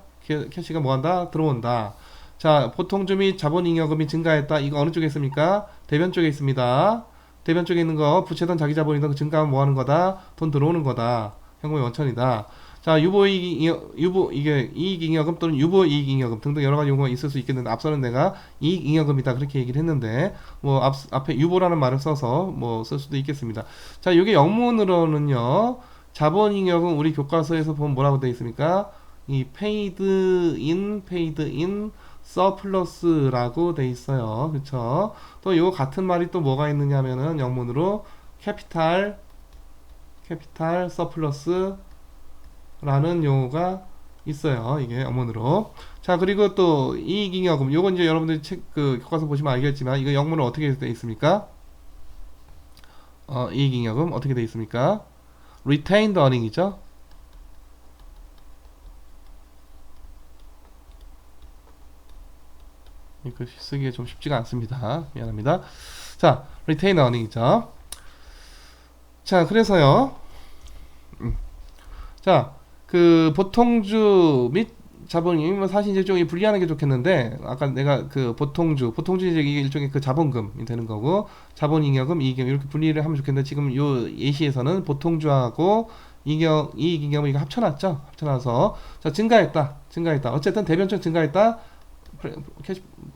캐시가 뭐한다? 들어온다. 자, 보통주 및 자본잉여금이 증가했다. 이거 어느 쪽에 있습니까? 대변 쪽에 있습니다. 대변 쪽에 있는 거, 부채든 자기 자본이든 증가하면 뭐 하는 거다? 돈 들어오는 거다. 현금의 원천이다. 자, 이게 이익잉여금 또는 유보이익잉여금 등등 여러 가지 용어가 있을 수 있겠는데, 앞서는 내가 이익잉여금이다 그렇게 얘기를 했는데, 뭐 앞에 유보라는 말을 써서 뭐 쓸 수도 있겠습니다. 자, 이게 영문으로는요, 자본잉여금, 우리 교과서에서 보면 뭐라고 되어 있습니까? 이 paid in surplus라고 돼 있어요. 그쵸? 또 이거 같은 말이 또 뭐가 있느냐면은 영문으로 capital surplus 라는 용어가 있어요. 이게 영문으로. 자, 그리고 또 이익잉여금, 요건 이제 여러분들이 교과서 보시면 알겠지만, 이거 영문으로 어떻게 돼 있습니까? 이익잉여금 어떻게 돼 있습니까? retained earning이죠. 이거 쓰기에 좀 쉽지가 않습니다. 미안합니다. 자, retained earning이죠. 자, 그래서요. 자, 그 보통주 및 자본잉여금, 사실 이제 좀 분리하는 게 좋겠는데, 아까 내가 보통주 이제 이게 일종의 자본금이 되는 거고, 자본잉여금, 이익잉여금 이렇게 분리를 하면 좋겠는데, 지금 요 예시에서는 보통주하고 이익잉여금 이거 합쳐놔서, 자, 증가했다. 어쨌든 대변적 증가했다.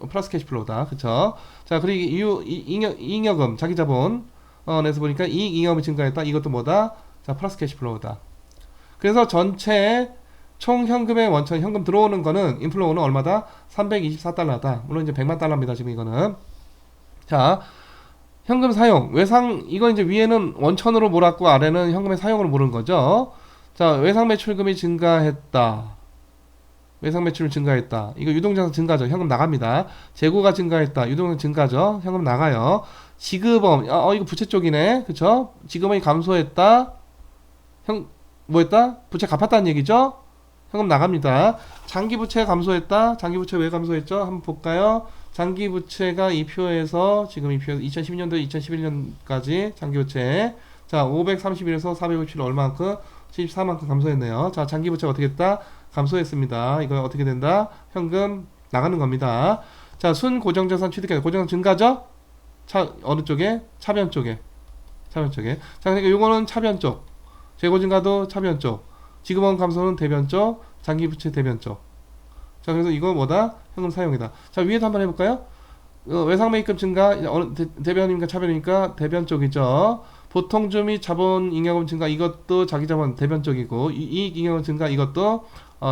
플러스 캐시플로우다. 그쵸? 자, 그리고 이익잉여금, 자기 자본 내서 보니까 이익잉여금이 증가했다. 이것도 뭐다? 자, 플러스 캐시플로우다. 그래서 전체 총 현금의 원천, 현금 들어오는 거는, 인플로우는 얼마다? 324달러다. 물론 이제 100만 달러입니다. 지금 이거는. 자, 현금 사용, 외상, 이거 이제 위에는 원천으로 몰았고, 아래는 현금의 사용으로 모른 거죠. 자, 외상 매출금이 증가했다. 이거 유동자산 증가죠. 현금 나갑니다. 재고가 증가했다. 유동자산 증가죠. 현금 나가요. 지급엄, 이거 부채 쪽이네. 그쵸? 지급엄이 감소했다. 뭐했다? 부채 갚았다는 얘기죠? 현금 나갑니다. 장기부채가 감소했다. 장기부채 왜 감소했죠? 한번 볼까요? 장기부채가 이 표에서, 지금 이 표에서 2012년도 2011년까지 장기부채, 자, 531에서 457 얼마만큼? 74만큼 감소했네요. 자, 장기부채가 어떻게 했다? 감소했습니다. 이거 어떻게 된다? 현금 나가는 겁니다. 자, 순고정자산 취득액, 고정자산 증가죠? 어느 쪽에? 차변 쪽에. 자, 그러니까 요거는 차변 쪽. 재고 증가도 차변 쪽, 지급원 감소는 대변 쪽, 장기부채 대변 쪽. 자, 그래서 이거 뭐다? 현금 사용이다. 자, 위에도 한번 해볼까요? 외상 매입금 증가, 대변입니까 차변입니까? 대변 쪽이죠. 보통주 및 자본잉여금 증가, 이것도 자기 자본 대변 쪽이고, 이익잉여금 증가, 이것도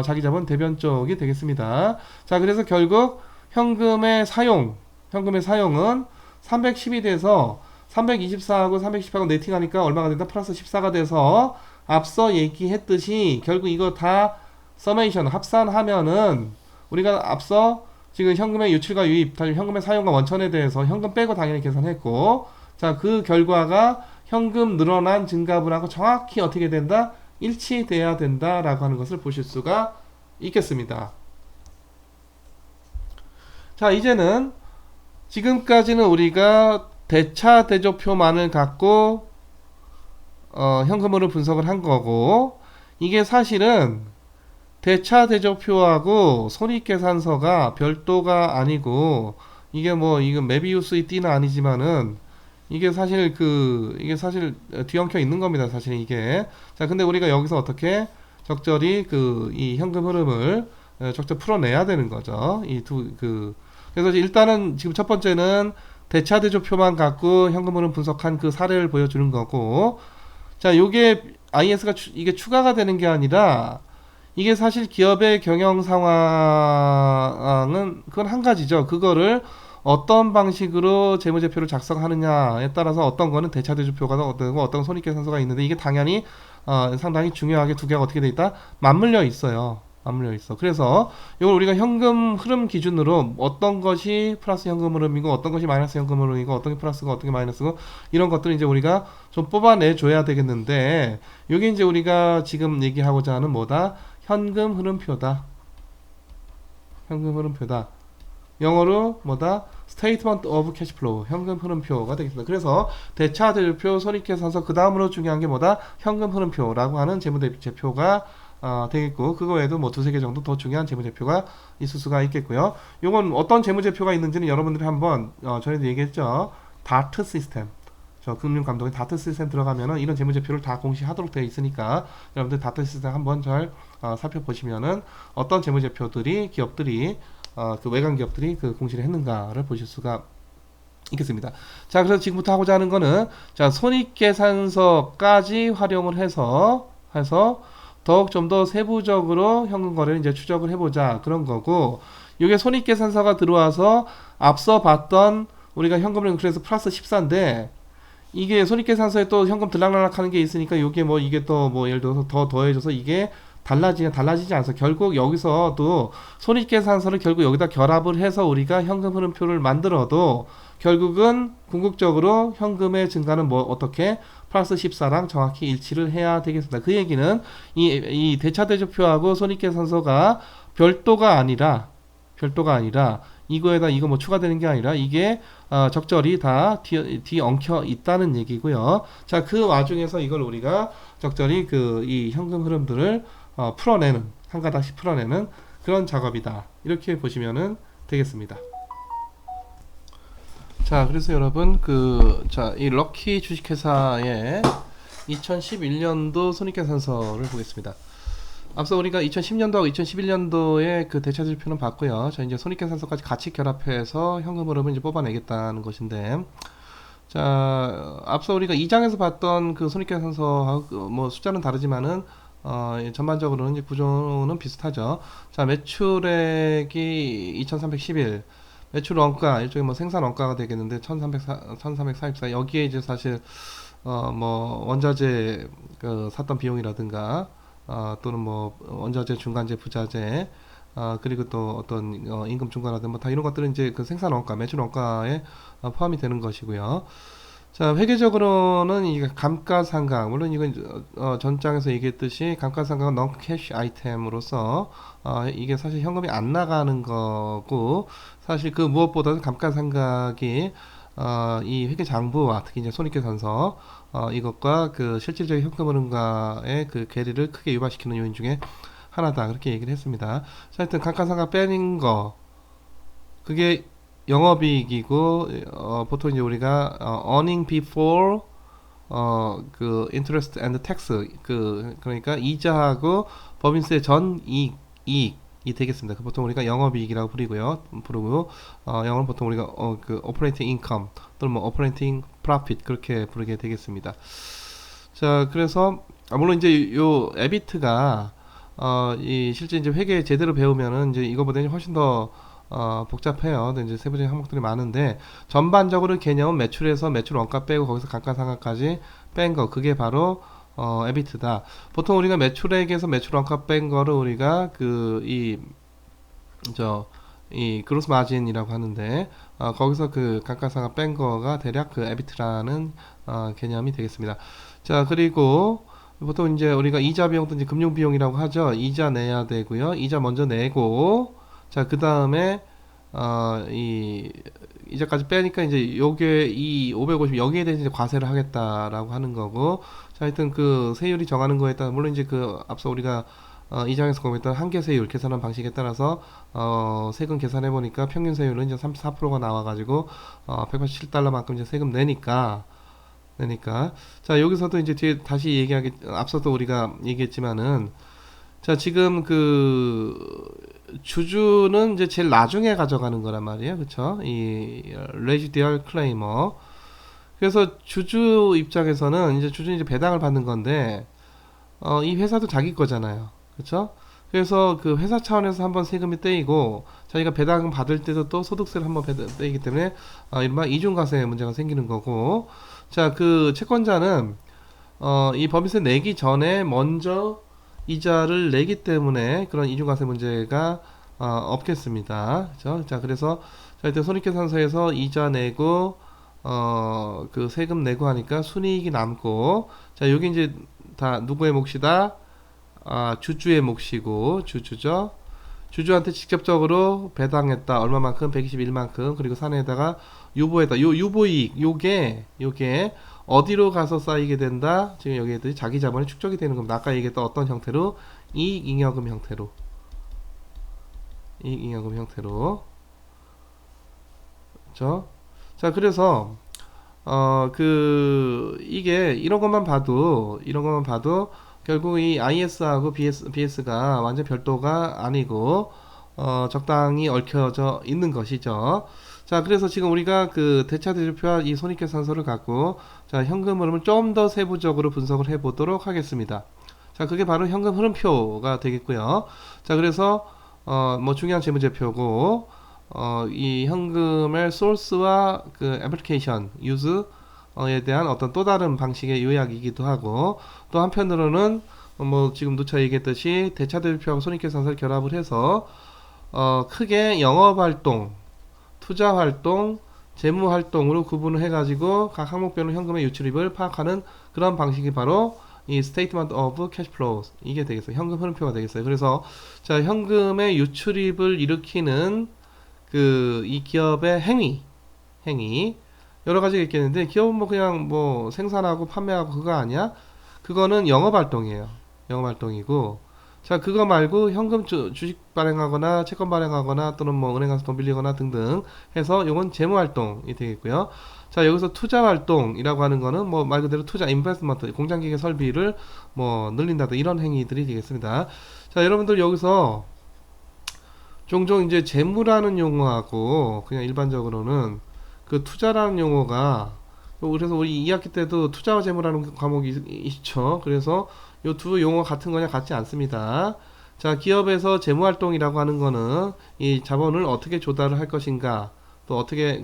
자기 자본 대변 쪽이 되겠습니다. 자, 그래서 결국 현금의 사용은 310이 돼서 324하고 310하고 네팅하니까 얼마가 된다? 플러스 14가 돼서, 앞서 얘기했듯이 결국 이거 다 서메이션 합산하면은, 우리가 앞서 지금 현금의 유출과 유입, 현금의 사용과 원천에 대해서 현금 빼고 당연히 계산했고, 자, 그 결과가 현금 늘어난 증가분하고 정확히 어떻게 된다? 일치돼야 된다라고 하는 것을 보실 수가 있겠습니다. 자, 이제는 지금까지는 우리가 대차 대조표만을 갖고 현금으로 분석을 한 거고, 이게 사실은 대차 대조표하고 손익계산서가 별도가 아니고, 이게 뭐 이거 메비우스의 띠는 아니지만은 이게 사실 뒤엉켜 있는 겁니다. 사실 이게. 자, 근데 우리가 여기서 어떻게 적절히 이 현금 흐름을 적절히 풀어내야 되는 거죠. 그래서 일단은 지금 첫 번째는 대차 대조표만 갖고 현금 흐름 분석한 그 사례를 보여주는 거고, 자, 요게 IS가 이게 추가가 되는 게 아니라, 이게 사실 기업의 경영 상황은 그건 한 가지죠. 그거를 어떤 방식으로 재무제표를 작성하느냐에 따라서 어떤 거는 대차대조표가 되고 어떤 손익계산서가 있는데, 이게 당연히 상당히 중요하게 두 개가 어떻게 돼 있다? 맞물려 있어요. 맞물려 있어. 그래서 이걸 우리가 현금 흐름 기준으로 어떤 것이 플러스 현금 흐름이고 어떤 것이 마이너스 현금 흐름이고 어떤 게 플러스고 어떤 게 마이너스고, 이런 것들을 이제 우리가 좀 뽑아내 줘야 되겠는데, 이게 이제 우리가 지금 얘기하고자 하는 뭐다? 현금 흐름표다. 현금 흐름표다. 영어로 뭐다? Statement of Cash Flow. 현금 흐름표가 되겠습니다. 그래서 대차 대조표, 손익계산서, 그 다음으로 중요한 게 뭐다? 현금 흐름표라고 하는 재무제표가 되겠고, 그거 외에도 뭐 두세 개 정도 더 중요한 재무제표가 있을 수가 있겠고요. 요건 어떤 재무제표가 있는지는 여러분들이 한번 전에도 얘기했죠. 다트 시스템. 저 금융감독의 다트 시스템 들어가면은 이런 재무제표를 다 공시하도록 되어 있으니까, 여러분들 다트 시스템 한번 잘 살펴보시면은 어떤 재무제표들이 기업들이 그 외관 기업들이 그 공시를 했는가를 보실 수가 있겠습니다. 자, 그래서 지금부터 하고자 하는 거는, 자, 손익계산서까지 활용을 해서 더욱 좀 더 세부적으로 현금 거래를 이제 추적을 해보자, 그런 거고, 이게 손익계산서가 들어와서 앞서 봤던 우리가 현금을 그래서 플러스 14인데, 이게 손익계산서에 또 현금 들락날락 하는 게 있으니까, 이게 뭐 이게 또 뭐 예를 들어서 더 더해져서 이게 달라지지 않아서, 결국 여기서도 손익계산서를 결국 여기다 결합을 해서 우리가 현금 흐름표를 만들어도 결국은 궁극적으로 현금의 증가는 뭐 어떻게 플러스 14랑 정확히 일치를 해야 되겠습니다. 그 얘기는 이 대차대조표하고 손익계산서가 별도가 아니라 이거에다 이거 뭐 추가되는 게 아니라 이게 적절히 다 뒤엉켜 있다는 얘기고요. 자, 그 와중에서 이걸 우리가 적절히 이 현금 흐름들을 한 가닥씩 풀어내는 그런 작업이다, 이렇게 보시면은 되겠습니다. 자, 그래서 여러분 이 럭키 주식회사의 2011년도 손익계산서를 보겠습니다. 앞서 우리가 2010년도하고 2011년도의 그 대차대조표는 봤고요. 자, 이제 손익계산서까지 같이 결합해서 현금 흐름을 이제 뽑아내겠다는 것인데, 자, 앞서 우리가 2장에서 봤던 그 손익계산서하고 뭐 숫자는 다르지만은 전반적으로는 이제 구조는 비슷하죠. 자, 매출액이 2311, 매출 원가, 일종의 뭐 생산 원가가 되겠는데 1344, 여기에 이제 사실 뭐 원자재 샀던 비용이라든가 또는 뭐 원자재, 중간재, 부자재, 그리고 또 어떤 임금 중과라든가 뭐 다 이런 것들은 이제 그 생산 원가, 매출 원가에 포함이 되는 것이고요. 자, 회계적으로는 이게 감가상각, 물론 이건 전장에서 얘기했듯이 감가상각은 non cash 아이템으로서 이게 사실 현금이 안 나가는 거고, 사실 그 무엇보다도 감가상각이 이 회계장부와 특히 이제 손익계산서 이것과 그 실질적인 현금 흐름과의 그 괴리를 크게 유발시키는 요인 중에 하나다, 그렇게 얘기를 했습니다. 자, 하여튼 감가상각 빼는 거, 그게 영업이익이고, 보통 이제 우리가 earning before 그 interest and tax, 그러니까 이자하고 법인세 전 이익이 되겠습니다. 보통 우리가 영업이익이라고 부르고, 영어는 보통 우리가 그 operating income 또는 뭐 operating profit 그렇게 부르게 되겠습니다. 자, 그래서 물론 이제 요 EBIT가 이 실제 이제 회계 제대로 배우면은 이제 이거보다 훨씬 더 복잡해요. 이제 세부적인 항목들이 많은데, 전반적으로 개념은 매출에서 매출 원가 빼고 거기서 감가상각까지 뺀 거, 그게 바로 EBIT다. 보통 우리가 매출액에서 매출 원가 뺀 거를 우리가 이 그로스 마진이라고 하는데, 거기서 그 감가상각 뺀 거가 대략 그 EBIT라는 개념이 되겠습니다. 자, 그리고 보통 이제 우리가 이자 비용도 이제 금융 비용이라고 하죠. 이자 내야 되고요. 이자 먼저 내고, 자, 그 다음에 이자까지 빼니까 이제 요게 이 550 여기에 대해서 이제 과세를 하겠다라고 하는 거고. 자, 하여튼 그 세율이 정하는 거에 따라 물론 이제 그 앞서 우리가 이 장에서 공부했던 한계 세율 계산한 방식에 따라서 세금 계산해 보니까 평균 세율은 이제 34%가 나와가지고 187달러만큼 이제 세금 내니까 자, 여기서도 이제 뒤에 다시 얘기하기 앞서도 우리가 얘기했지만은 자, 지금 그 주주는 이제 제일 나중에 가져가는 거란 말이에요, 그쵸? 이 레지듀얼 클레이머. 그래서 주주 입장에서는 이제 주주는 이제 배당을 받는 건데 이 회사도 자기 거잖아요, 그쵸? 그래서 그 회사 차원에서 한번 세금이 떼이고 자기가 배당 받을 때도 또 소득세를 한번 떼이기 때문에 이른바 이중과세 문제가 생기는 거고. 자, 그 채권자는 이 법인세 내기 전에 먼저 이자를 내기 때문에 그런 이중과세 문제가 없겠습니다. 그죠? 자, 그래서 일단 손익계산서에서 이자 내고 그 세금 내고 하니까 순이익이 남고. 자, 여기 이제 다 누구의 몫이다? 주주의 몫이고, 주주죠. 주주한테 직접적으로 배당했다. 얼마만큼? 121만큼. 그리고 사내에다가 유보했다. 유보이익, 요게 어디로 가서 쌓이게 된다? 지금 여기에 자기 자본이 축적이 되는 겁니다. 아까 얘기했던 어떤 형태로? 이익잉여금 형태로. 이익잉여금 형태로. 그렇죠? 자, 그래서 이게 이런 것만 봐도 결국 이 IS하고 BS가 완전 별도가 아니고 적당히 얽혀져 있는 것이죠. 자, 그래서 지금 우리가 그 대차대조표와 이 손익계산서를 갖고 자, 현금 흐름을 좀 더 세부적으로 분석을 해 보도록 하겠습니다. 자, 그게 바로 현금 흐름표가 되겠고요. 자, 그래서 뭐 중요한 재무제표고 이 현금의 소스와 그 애플리케이션 유즈에 대한 어떤 또 다른 방식의 요약이기도 하고, 또 한편으로는 뭐 지금 누차 얘기했듯이 대차대조표하고 손익계산서를 결합을 해서 크게 영업활동, 투자활동, 재무활동으로 구분을 해가지고 각 항목별로 현금의 유출입을 파악하는 그런 방식이 바로 이 Statement of Cash Flows, 이게 되겠어요. 현금 흐름표가 되겠어요. 그래서 자, 현금의 유출입을 일으키는 이 기업의 행위 여러 가지가 있겠는데, 기업은 뭐 그냥 뭐 생산하고 판매하고 그거 아니야? 그거는 영업활동이에요. 영업활동이고, 자, 그거 말고 현금 주식 발행하거나 채권 발행하거나 또는 뭐 은행 가서 돈 빌리거나 등등 해서 요건 재무활동이 되겠고요. 자, 여기서 투자활동이라고 하는 거는 뭐 말 그대로 투자, 인베스트먼트, 공장기계 설비를 뭐 늘린다든 이런 행위들이 되겠습니다. 자, 여러분들 여기서 종종 이제 재무라는 용어하고 그냥 일반적으로는 그 투자라는 용어가, 그래서 우리 2학기 때도 투자와 재무라는 과목이 있죠. 그래서 요 두 용어 같은 거냐? 같지 않습니다. 자, 기업에서 재무활동이라고 하는 거는 이 자본을 어떻게 조달을 할 것인가, 또 어떻게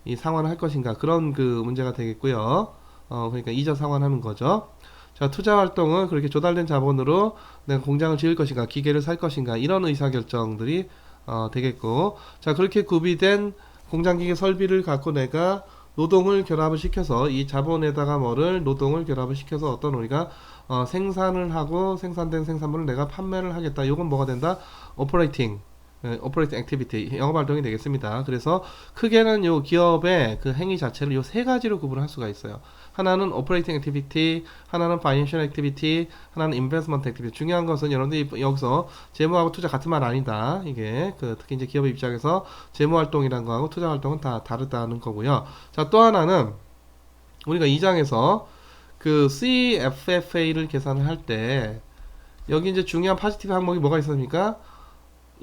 이 상환을 할 것인가, 그런 문제가 되겠고요. 그러니까 이자 상환하는 거죠. 자, 투자활동은 그렇게 조달된 자본으로 내가 공장을 지을 것인가, 기계를 살 것인가, 이런 의사결정들이 되겠고. 자, 그렇게 구비된 공장기계 설비를 갖고 내가 노동을 결합을 시켜서 이 자본에다가 노동을 결합을 시켜서 어떤 우리가 생산을 하고 생산된 생산물을 내가 판매를 하겠다. 요건 뭐가 된다? 오퍼레이팅 액티비티, 영업활동이 되겠습니다. 그래서 크게는 요 기업의 그 행위 자체를 요 세 가지로 구분할 수가 있어요. 하나는 오퍼레이팅 액티비티, 하나는 파이낸셜 액티비티, 하나는 인베스트먼트 액티비티. 중요한 것은 여러분들이 여기서 재무하고 투자 같은 말 아니다. 이게 특히 이제 기업의 입장에서 재무활동이라는 거하고 투자활동은 다 다르다는 거고요. 자, 또 하나는 우리가 이 장에서 그 CFFA를 계산을 할 때 여기 이제 중요한 파지티브 항목이 뭐가 있습니까?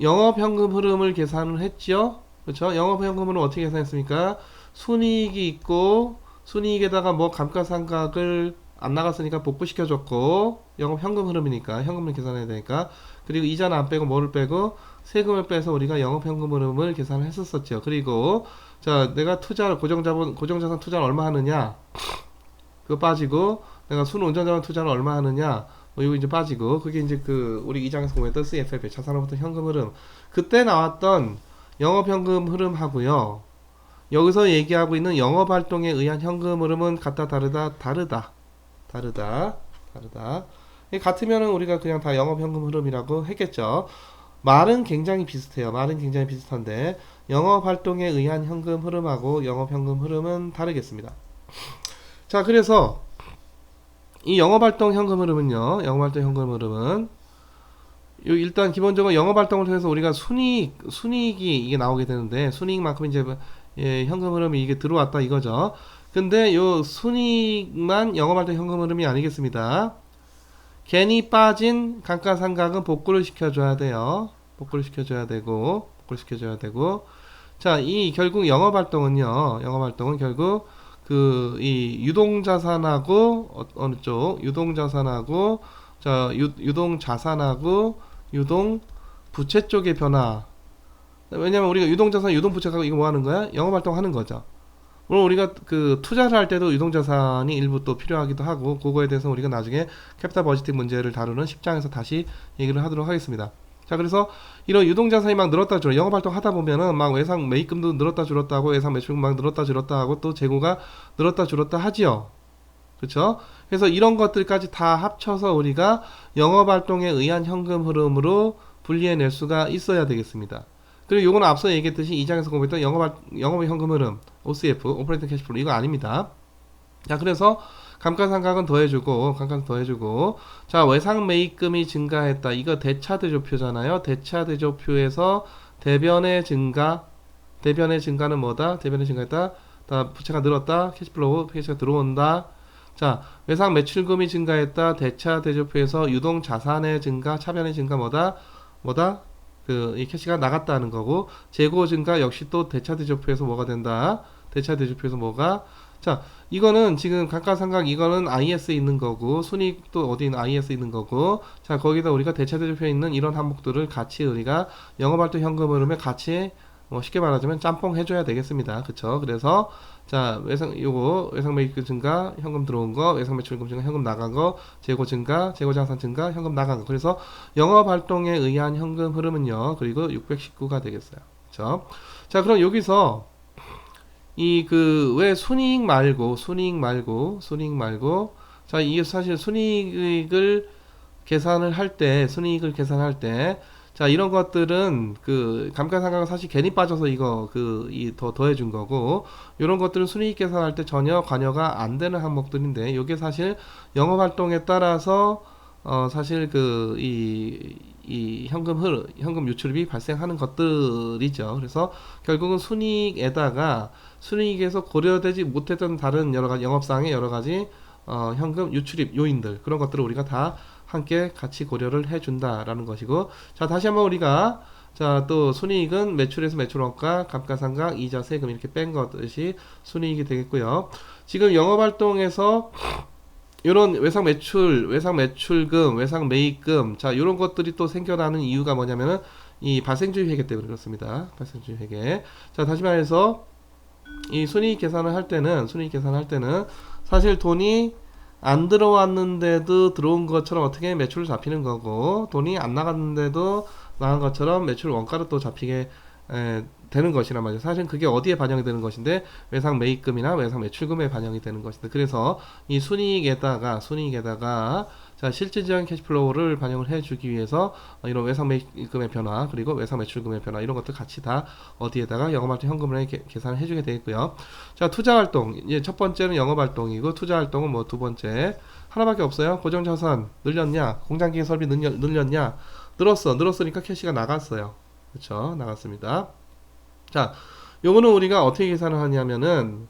영업현금 흐름을 계산을 했죠. 그렇죠? 영업현금 흐름을 어떻게 계산했습니까? 순이익이 있고, 순이익에다가 뭐 감가상각을 안 나갔으니까 복구시켜줬고, 영업현금 흐름이니까 현금을 계산해야 되니까, 그리고 이자는 안 빼고 뭐를 빼고 세금을 빼서 우리가 영업현금 흐름을 계산을 했었었죠. 그리고 자, 내가 고정자산 투자를 얼마 하느냐, 그거 빠지고, 내가 순운전자산 투자를 얼마 하느냐, 이거 이제 빠지고, 그게 이제 우리 2장에서 공부했던 CFF, 자산으로부터 현금 흐름. 그때 나왔던 영업현금 흐름하고요, 여기서 얘기하고 있는 영업활동에 의한 현금 흐름은 같다, 다르다. 같으면은 우리가 그냥 다 영업현금 흐름이라고 했겠죠. 말은 굉장히 비슷해요. 말은 굉장히 비슷한데 영업 활동에 의한 현금 흐름하고 영업 현금 흐름은 다르겠습니다. 자, 그래서 이 영업 활동 현금 흐름은요. 영업 활동 현금 흐름은 일단 기본적으로 영업 활동을 통해서 우리가 순이익이 이게 나오게 되는데 순이익만큼 이제 현금 흐름이 이게 들어왔다 이거죠. 근데 요 순이익만 영업 활동 현금 흐름이 아니겠습니다. 괜히 빠진 감가상각은 복구를 시켜줘야 돼요. 복구를 시켜줘야 되고. 자, 이 결국 영업활동은요. 영업활동은 결국 그 이 유동자산하고 어느 쪽? 유동자산하고 유동자산하고 유동부채 쪽의 변화. 왜냐면 우리가 유동자산, 유동부채하고 이거 뭐 하는 거야? 영업활동 하는 거죠. 물론 우리가 그 투자를 할 때도 유동자산이 일부 또 필요하기도 하고 그거에 대해서 우리가 나중에 캐피탈 버지팅 문제를 다루는 10장에서 다시 얘기를 하도록 하겠습니다. 자, 그래서 이런 유동자산이 막 늘었다 줄었다 영업활동 하다 보면은 막 외상 매입금도 늘었다 줄었다 하고 외상 매출금 막 늘었다 줄었다 하고 또 재고가 늘었다 줄었다 하지요. 그렇죠? 그래서 이런 것들까지 다 합쳐서 우리가 영업활동에 의한 현금 흐름으로 분리해낼 수가 있어야 되겠습니다. 그리고 요거는 앞서 얘기했듯이 2장에서 공부했던 영업 현금 흐름 OCF 오퍼레이팅 캐시플로우 이거 아닙니다. 자, 그래서 감가상각은 더해주고 자, 외상 매입금이 증가했다. 이거 대차대조표잖아요. 대차대조표에서 대변의 증가는 뭐다? 대변의 증가했다. 다 부채가 늘었다. 캐시가 들어온다. 자, 외상 매출금이 증가했다. 대차대조표에서 유동자산의 증가, 차변의 증가 뭐다? 이 캐시가 나갔다는 거고, 재고 증가 역시 또 대차대조표에서 뭐가 된다? 대차대조표에서 뭐가? 자, 이거는 지금 감가상각 이거는 IS에 있는 거고, 순이익도 어디 있는 IS에 있는 거고, 자, 거기다 우리가 대차대조표에 있는 이런 항목들을 같이 우리가 영업활동 현금 흐름에 같이 쉽게 말하자면 짬뽕 해줘야 되겠습니다. 그쵸? 그래서 자, 외상 매입금 증가, 현금 들어온 거, 외상 매출금 증가, 현금 나간 거, 재고 증가, 재고 자산 증가, 현금 나간 거. 그래서 영업 활동에 의한 현금 흐름은요. 그리고 619가 되겠어요. 그렇죠? 자, 그럼 여기서 이 왜 순이익 말고 자, 이게 사실 순이익을 계산할 때 자, 이런 것들은 감가상각은 사실 괜히 빠져서 이거 더 더해준 거고, 이런 것들은 순이익 계산할 때 전혀 관여가 안 되는 항목들인데, 요게 사실 영업 활동에 따라서 사실 이 현금 유출입이 발생하는 것들이죠. 그래서 결국은 순이익에서 고려되지 못했던 다른 여러 가지 영업상의 여러 가지 현금 유출입 요인들 그런 것들을 우리가 다 함께 같이 고려를 해준다라는 것이고, 자, 다시 한번 우리가 자, 또 순이익은 매출에서 매출원가, 감가상각, 이자, 세금 이렇게 뺀 것이 순이익이 되겠고요. 지금 영업활동에서 이런 외상 매출금, 외상 매입금, 자, 이런 것들이 또 생겨나는 이유가 뭐냐면은 이 발생주의 회계 때문에 그렇습니다. 발생주의 회계. 자, 다시 말해서 이 순이익 계산을 할 때는 사실 돈이 안 들어왔는데도 들어온 것처럼 어떻게 매출을 잡히는 거고, 돈이 안 나갔는데도 나간 것처럼 매출 원가로 또 잡히게 되는 것이란 말이죠. 사실 그게 어디에 반영이 되는 것인데 외상 매입금이나 외상 매출금에 반영이 되는 것인데, 그래서 이 순이익에다가 자, 실질적인 캐시플로우를 반영을 해주기 위해서 이런 외상 매입금의 변화 그리고 외상 매출금의 변화 이런 것들 같이 다 어디에다가 영업활동 현금을 계산을 해주게 되겠고요. 자, 투자활동 이제 첫 번째는 영업활동이고, 투자활동은 뭐 두 번째 하나밖에 없어요. 고정자산 늘렸냐, 공장기계 설비 늘렸냐, 늘었으니까 캐시가 나갔어요. 그렇죠? 나갔습니다. 자, 요거는 우리가 어떻게 계산을 하냐면은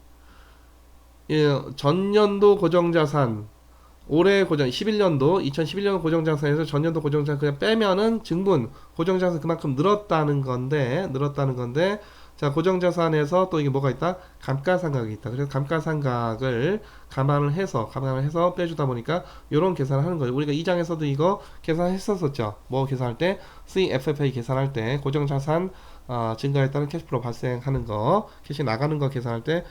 전년도 고정자산 올해 2011년도 고정자산에서 전년도 고정자산 그냥 빼면은 증분 고정자산 그만큼 늘었다는 건데 자, 고정자산에서 또 이게 뭐가 있다? 감가상각이 있다. 그래서 감가상각을 감안을 해서 빼주다 보니까 요런 계산을 하는 거예요. 우리가 2장에서도 이거 계산했었죠. 뭐 계산할 때 CFFA 계산할 때 고정자산 증가에 따른 캐시플로우 발생하는 거, 캐시 나가는 거 계산할 때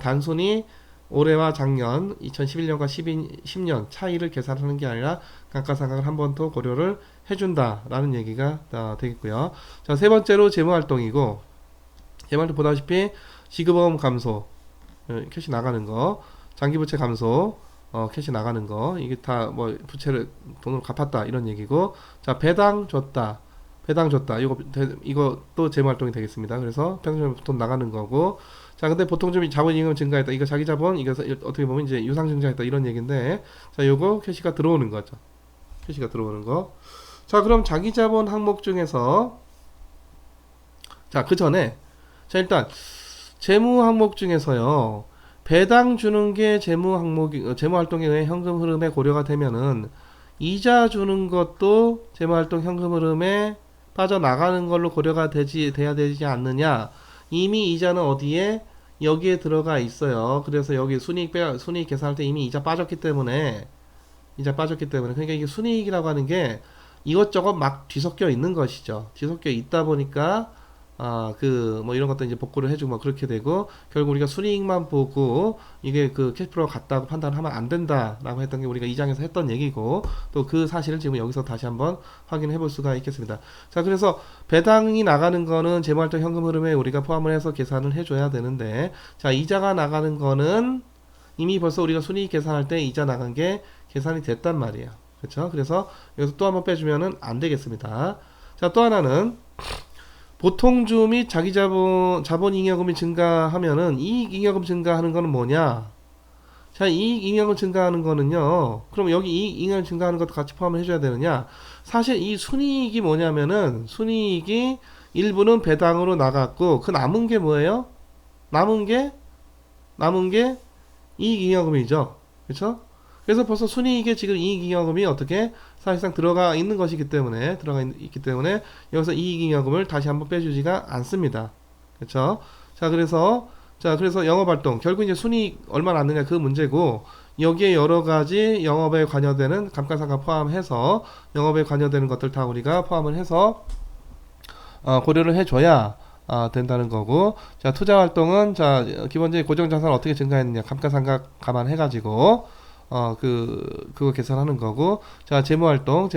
단순히 올해와 작년 2011년과 10년 차이를 계산하는 게 아니라 감가상각을 한 번 더 고려를 해준다라는 얘기가 되겠고요. 자, 세 번째로 재무활동이고, 재무활동 보다시피 지급보험 감소, 캐시 나가는 거, 장기부채 감소, 캐시 나가는 거, 이게 다 뭐 부채를 돈으로 갚았다 이런 얘기고, 자, 배당 줬다. 배당 줬다. 이거 또 재무활동이 되겠습니다. 그래서 평균 돈 나가는 거고. 자, 근데 보통 좀 자본잉여금 증가했다. 이거 자기 자본, 이거 어떻게 보면 이제 유상 증가했다. 이런 얘기인데, 자, 요거 캐시가 들어오는 거죠. 캐시가 들어오는 거. 자, 그럼 자기 자본 항목 중에서, 자, 그 전에, 자, 일단, 재무 항목 중에서요, 배당 주는 게 재무 활동에 의해 현금 흐름에 고려가 되면은, 이자 주는 것도 재무 활동 현금 흐름에 빠져나가는 걸로 고려가 돼야 되지 않느냐. 이미 이자는 어디에? 여기에 들어가 있어요. 그래서 여기 순이익 계산할 때 이미 이자 빠졌기 때문에, 그러니까 이게 순이익이라고 하는 게 이것저것 막 뒤섞여 있는 것이죠. 뒤섞여 있다 보니까 뭐 이런 것도 이제 복구를 해주고 뭐 그렇게 되고, 결국 우리가 순이익만 보고 이게 그 캐시플로우가 같다고 판단하면 안 된다라고 했던 게 우리가 이 장에서 했던 얘기고, 또 그 사실을 지금 여기서 다시 한번 확인해 볼 수가 있겠습니다. 자, 그래서 배당이 나가는 거는 재무활동 현금 흐름에 우리가 포함을 해서 계산을 해줘야 되는데, 자, 이자가 나가는 거는 이미 벌써 우리가 순이익 계산할 때 이자 나간 게 계산이 됐단 말이에요. 그렇죠? 그래서 여기서 또 한번 빼주면은 안 되겠습니다. 자, 또 하나는 보통주 및 자기 자본잉여금이 증가하면은 이익잉여금 증가하는 거는 뭐냐? 자, 이익잉여금 증가하는 거는요. 그럼 여기 이익잉여금 증가하는 것도 같이 포함을 해줘야 되느냐? 사실 이 순이익이 뭐냐면은 순이익이 일부는 배당으로 나갔고 그 남은 게 뭐예요? 남은 게 이익잉여금이죠. 그렇죠? 그래서 벌써 순이익에 지금 이익잉여금이 어떻게 사실상 들어가 있는 것이기 때문에 있기 때문에 여기서 이익잉여금을 다시 한번 빼주지가 않습니다. 그렇죠? 자, 그래서 영업활동 결국 이제 순이익 얼마 났느냐 그 문제고, 여기에 여러 가지 영업에 관여되는 감가상각 포함해서 영업에 관여되는 것들 다 우리가 포함을 해서 고려를 해줘야 된다는 거고. 자, 투자활동은 자 기본적인 고정자산 어떻게 증가했느냐 감가상각 감안해가지고 그거 계산하는 거고. 자, 재무활동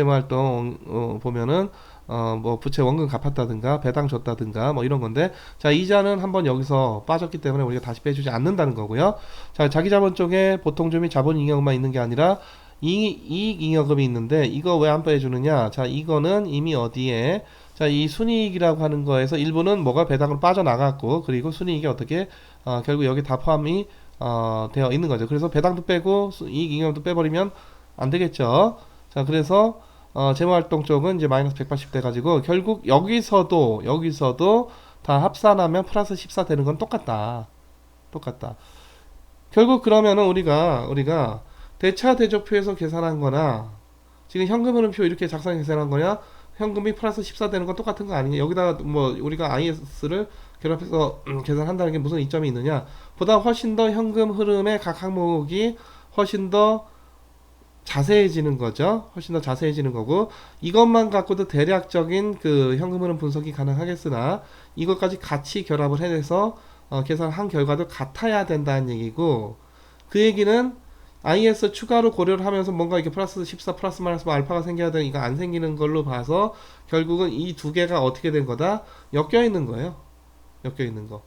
보면은 뭐 부채 원금 갚았다든가 배당 줬다든가 뭐 이런 건데, 자, 이자는 한번 여기서 빠졌기 때문에 우리가 다시 빼주지 않는다는 거고요. 자, 자기 자본 쪽에 보통주 및 자본잉여금만 있는 게 아니라 이익잉여금이 있는데 이거 왜 안 빼주느냐? 자, 이거는 이미 어디에, 자, 이 순이익이라고 하는 거에서 일부는 뭐가 배당으로 빠져나갔고, 그리고 순이익이 어떻게 결국 여기 다 포함이 되어 있는 거죠. 그래서 배당도 빼고 이익잉여금도 빼버리면 안 되겠죠. 자, 그래서 재무활동 쪽은 이제 마이너스 180 돼가지고 결국 여기서도 다 합산하면 플러스 14 되는 건 똑같다. 결국 그러면은 우리가 대차 대조표에서 계산한 거나 지금 현금 흐름표 이렇게 작성해 계산한 거냐, 현금이 플러스 14 되는 건 똑같은 거 아니냐. 여기다가 뭐 우리가 IS를 결합해서 계산한다는 게 무슨 이점이 있느냐. 보다 훨씬 더 현금 흐름의 각 항목이 훨씬 더 자세해지는 거죠. 훨씬 더 자세해지는 거고, 이것만 갖고도 대략적인 그 현금 흐름 분석이 가능하겠으나 이것까지 같이 결합을 해서 계산한 결과도 같아야 된다는 얘기고, 그 얘기는 IS 추가로 고려를 하면서 뭔가 이렇게 플러스 14 플러스 마이너스 뭐 알파가 생겨야 되는, 이거 안 생기는 걸로 봐서 결국은 이 두 개가 어떻게 된 거다? 엮여 있는 거예요. 엮여 있는 거.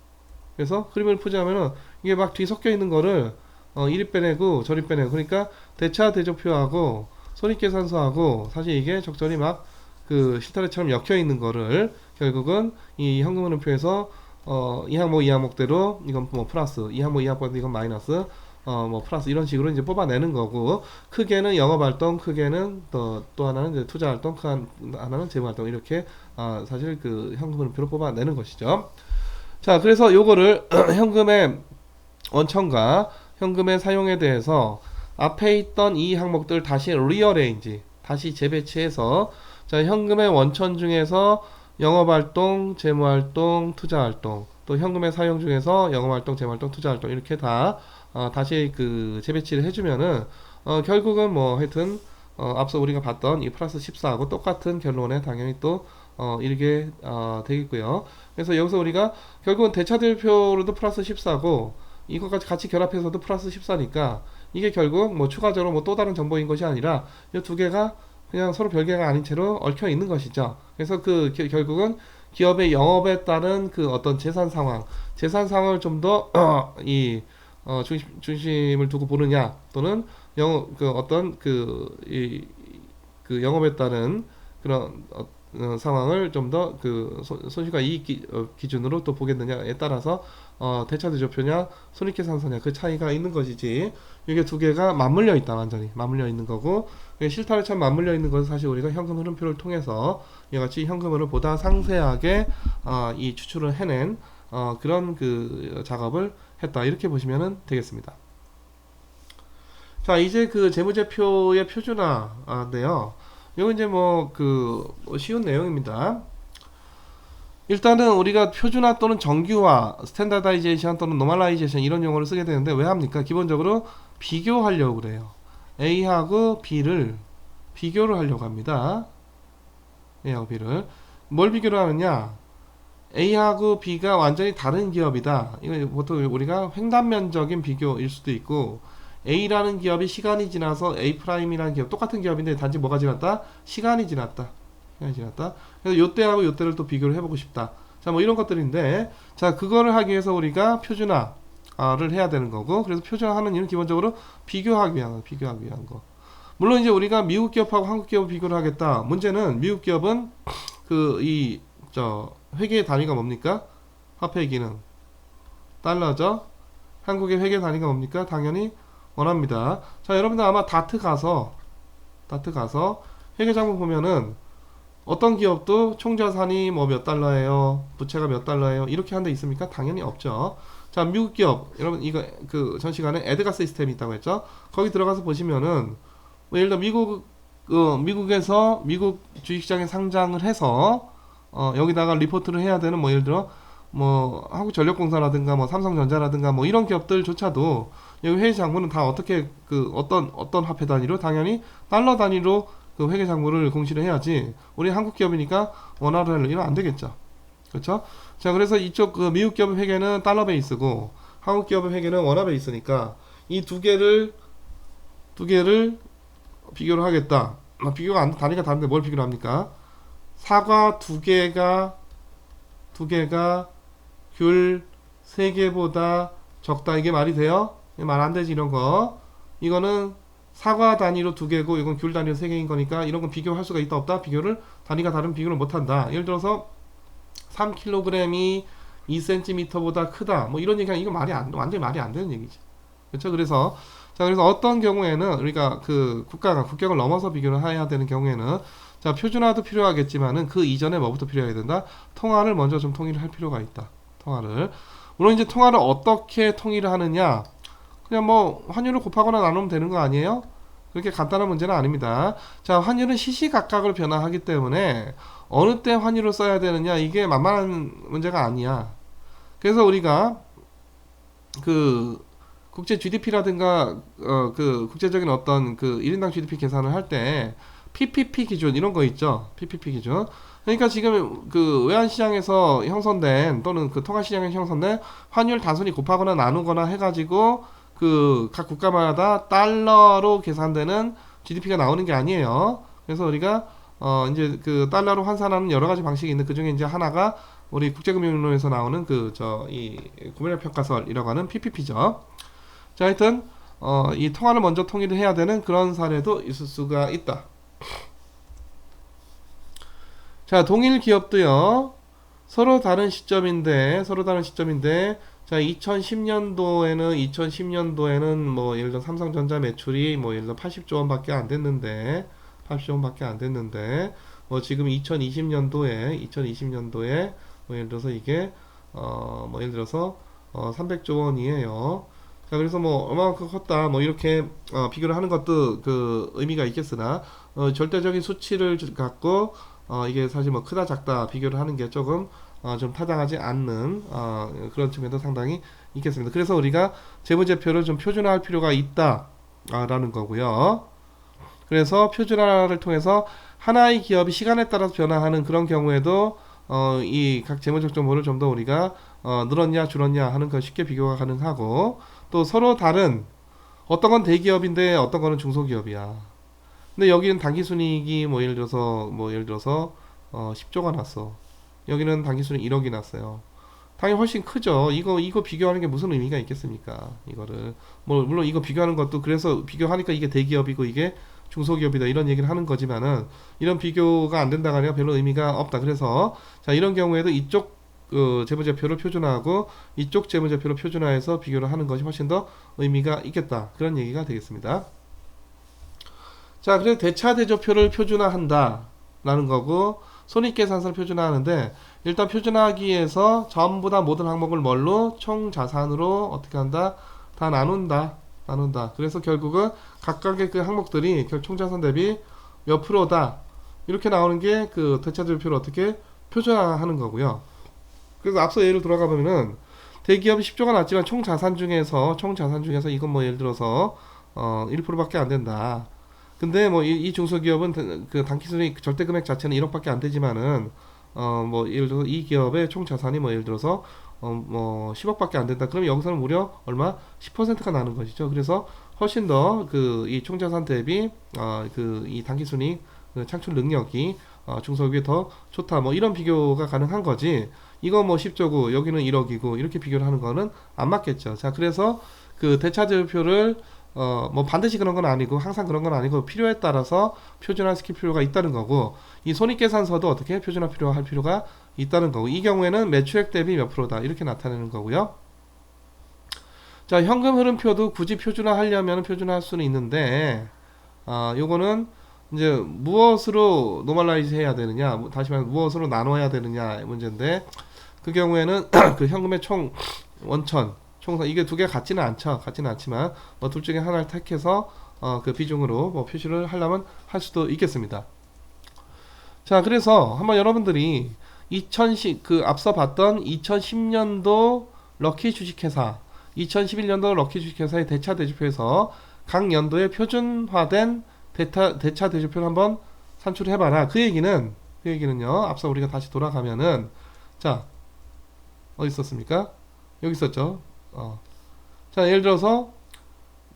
그래서 그림을 풀자면은 이게 막 뒤섞여 있는 거를 이리 빼내고 저리 빼내고, 그러니까 대차 대조표하고 손익계산서하고 사실 이게 적절히 막 그 실타래처럼 엮여 있는 거를 결국은 이 현금 흐름표에서 이 항목대로 이건 뭐 플러스, 이 항목대로 이건 마이너스, 뭐 플러스 이런 식으로 이제 뽑아내는 거고, 크게는 영업활동, 크게는 또 하나는 이제 투자활동, 하나는 재무활동, 이렇게 사실 그 현금 흐름표로 뽑아내는 것이죠. 자, 그래서 요거를 현금의 원천과 현금의 사용에 대해서 앞에 있던 이 항목들 다시 리어레인지, 다시 재배치해서, 자, 현금의 원천 중에서 영업활동, 재무활동, 투자활동, 또 현금의 사용 중에서 영업활동, 재무활동, 투자활동 이렇게 다 다시 그 재배치를 해주면은 결국은 뭐 하여튼 앞서 우리가 봤던 이 플러스 14하고 똑같은 결론에 당연히 또 이르게 되겠고요. 그래서 여기서 우리가 결국은 대차대표로도 플러스 14고 이것까지 같이 결합해서도 플러스 14니까 이게 결국 뭐 추가적으로 뭐 또 다른 정보인 것이 아니라 이 두 개가 그냥 서로 별개가 아닌 채로 얽혀 있는 것이죠. 그래서 그 결국은 기업의 영업에 따른 그 어떤 재산 상황을 좀 더 이 중심을 두고 보느냐, 또는 그 어떤 그 영업에 따른 그런 상황을 좀 더 그 손실과 이익 기준으로 또 보겠느냐에 따라서 대차대조표냐 손익계산서냐 그 차이가 있는 것이지, 이게 두 개가 맞물려 있다, 완전히 맞물려 있는 거고, 실타래처럼 맞물려 있는 것은 사실 우리가 현금 흐름표를 통해서 이같이 현금흐름 보다 상세하게 이 추출을 해낸 그런 그 작업을 했다, 이렇게 보시면 되겠습니다. 자, 이제 그 재무제표의 표준화인데요. 이거 이제 뭐 쉬운 내용입니다. 일단은 우리가 표준화 또는 정규화, 스탠다다이제이션 또는 노멀라이제이션 이런 용어를 쓰게 되는데 왜 합니까? 기본적으로 비교하려고 그래요. A하고 B를 비교를 하려고 합니다. A하고 B를 뭘 비교를 하느냐? A하고 B가 완전히 다른 기업이다. 이거 보통 우리가 횡단면적인 비교일 수도 있고, A라는 기업이 시간이 지나서 A'이라는 기업 똑같은 기업인데 단지 뭐가 지났다? 시간이 지났다. 시간이 지났다. 그래서 요때하고 요때를 또 비교를 해보고 싶다. 자, 뭐 이런 것들인데, 자, 그거를 하기 위해서 우리가 표준화를 해야 되는 거고, 그래서 표준화하는 이유는 기본적으로 비교하기 위한 거. 물론 이제 우리가 미국 기업하고 한국 기업을 비교를 하겠다. 문제는 미국 기업은 회계 단위가 뭡니까? 화폐 기능 달러죠. 한국의 회계 단위가 뭡니까? 당연히 원합니다. 자, 여러분들 아마 다트 가서 회계장부 보면은 어떤 기업도 총자산이 뭐 몇 달러예요, 부채가 몇 달러예요, 이렇게 한 데 있습니까? 당연히 없죠. 자, 미국 기업, 여러분 이거 전 시간에 에드가 시스템이 있다고 했죠. 거기 들어가서 보시면은 뭐 예를 들어 미국에서 미국 주식시장에 상장을 해서 여기다가 리포트를 해야 되는 뭐 예를 들어 뭐 한국전력공사라든가 뭐 삼성전자라든가 뭐 이런 기업들조차도 여기 회계장부는 다 어떻게 어떤 화폐 단위로, 당연히 달러 단위로 그 회계장부를 공시를 해야지, 우리 한국 기업이니까 원화로 하려 이러면 안 되겠죠. 그렇죠? 자, 그래서 이쪽 미국 기업의 회계는 달러 베이스고 한국 기업의 회계는 원화 베이스니까 이 두 개를 비교를 하겠다. 비교가 단위가 다른데 뭘 비교를 합니까? 사과 두 개가 귤 세 개보다 적다. 이게 말이 돼요? 말 안 되지, 이런 거. 이거는 사과 단위로 두 개고 이건 귤 단위로 세 개인 거니까 이런 건 비교할 수가 있다 없다? 비교를, 단위가 다른 비교를 못 한다. 예를 들어서 3kg이 2cm보다 크다. 뭐 이런 얘기가, 이거 완전히 말이 안 되는 얘기지. 그렇죠? 그래서 어떤 경우에는 우리가 국가가 국격을 넘어서 비교를 해야 되는 경우에는, 자, 표준화도 필요하겠지만은 그 이전에 뭐부터 필요해야 된다? 통화를 먼저 좀 통일을 할 필요가 있다. 통화를. 물론 이제 통화를 어떻게 통일을 하느냐? 그냥 뭐 환율을 곱하거나 나누면 되는 거 아니에요? 그렇게 간단한 문제는 아닙니다. 자, 환율은 시시각각으로 변화하기 때문에 어느 때 환율을 써야 되느냐, 이게 만만한 문제가 아니야. 그래서 우리가 국제 GDP라든가 국제적인 어떤 1인당 GDP 계산을 할 때 PPP 기준 이런 거 있죠. PPP 기준. 그러니까 지금 외환시장에서 형성된 또는 통화시장에서 형성된 환율 단순히 곱하거나 나누거나 해가지고 각 국가마다 달러로 계산되는 GDP가 나오는 게 아니에요. 그래서 우리가 이제 달러로 환산하는 여러 가지 방식이 있는데, 그 중에 이제 하나가 우리 국제금융론에서 나오는 이 구매력 평가설이라고 하는 PPP죠. 자, 하여튼 이 통화를 먼저 통일을 해야 되는 그런 사례도 있을 수가 있다. 자, 동일 기업도요. 서로 다른 시점인데 자, 2010년도에는 뭐 예를 들어 삼성전자 매출이 뭐 예를 들어 80조 원밖에 안 됐는데 뭐 지금 2020년도에 뭐 예를 들어서 이게 뭐 예를 들어서 300조 원이에요. 자, 그래서 뭐 얼마만큼 컸다 뭐 이렇게 비교를 하는 것도 의미가 있겠으나, 절대적인 수치를 갖고 이게 사실 뭐 크다 작다 비교를 하는 게 조금 좀 타당하지 않는 그런 측면도 상당히 있겠습니다. 그래서 우리가 재무제표를 좀 표준화할 필요가 있다 라는 거고요. 그래서 표준화를 통해서 하나의 기업이 시간에 따라서 변화하는 그런 경우에도 이 각 재무적 정보를 좀 더 우리가 늘었냐 줄었냐 하는 거 쉽게 비교가 가능하고, 또 서로 다른, 어떤 건 대기업인데 어떤 거는 중소기업이야. 근데 여기는 당기순이익이 뭐 예를 들어서 10조가 났어. 여기는 당기순이익 1억이 났어요. 당연히 훨씬 크죠. 이거 비교하는 게 무슨 의미가 있겠습니까? 이거를 물론 이거 비교하는 것도, 그래서 비교하니까 이게 대기업이고 이게 중소기업이다 이런 얘기를 하는 거지만은 이런 비교가 안 된다가 아니라 별로 의미가 없다. 그래서 자 이런 경우에도 이쪽 재무제표를 표준화하고 이쪽 재무제표를 표준화해서 비교를 하는 것이 훨씬 더 의미가 있겠다. 그런 얘기가 되겠습니다. 자, 그래서 대차대조표를 표준화한다 라는 거고 손익계산서를 표준화하는데 일단 표준화하기 위해서 전부 다 모든 항목을 뭘로 총자산으로 어떻게 한다? 다 나눈다. 그래서 결국은 각각의 그 항목들이 총자산 대비 몇 프로다. 이렇게 나오는 게 그 대차대조표를 어떻게 표준화하는 거고요. 그래서 앞서 예를 들어가 보면은 대기업이 10조가 났지만 총자산 중에서 이건 뭐 예를 들어서 1%밖에 안 된다. 근데 뭐 이 중소기업은 그 단기순이익 절대 금액 자체는 1억밖에 안 되지만은 뭐 예를 들어서 이 기업의 총 자산이 뭐 예를 들어서 뭐 10억밖에 안 된다. 그럼 여기서는 무려 얼마? 10%가 나는 것이죠. 그래서 훨씬 더 그 이 총자산 대비 그 이 단기순이익 그 창출 능력이 중소기업이 더 좋다. 뭐 이런 비교가 가능한 거지. 이거 뭐 10조고 여기는 1억이고 이렇게 비교를 하는 거는 안 맞겠죠. 자, 그래서 그 대차제표를 뭐 반드시 그런 건 아니고 항상 그런 건 아니고 필요에 따라서 표준화시킬 필요가 있다는 거고 이 손익계산서도 어떻게 표준화할 필요가 있다는 거고 이 경우에는 매출액 대비 몇 프로다 이렇게 나타내는 거고요. 자, 현금 흐름표도 굳이 표준화하려면 표준화할 수는 있는데 요거는 이제 무엇으로 노멀라이즈 해야 되느냐 다시 말해서 무엇으로 나눠야 되느냐 문제인데 그 경우에는 그 현금의 총 원천 이게 두 개 같지는 않지만 뭐 둘 중에 하나를 택해서 그 비중으로 뭐 표시를 하려면 할 수도 있겠습니다. 자, 그래서 한번 여러분들이 그 앞서 봤던 2010년도 럭키 주식회사 2011년도 럭키 주식회사의 대차대조표에서 각 연도의 표준화된 대차 대조표를 한번 산출해봐라. 그 얘기는요. 앞서 우리가 다시 돌아가면은 자 어디 있었습니까? 여기 있었죠. 자, 예를 들어서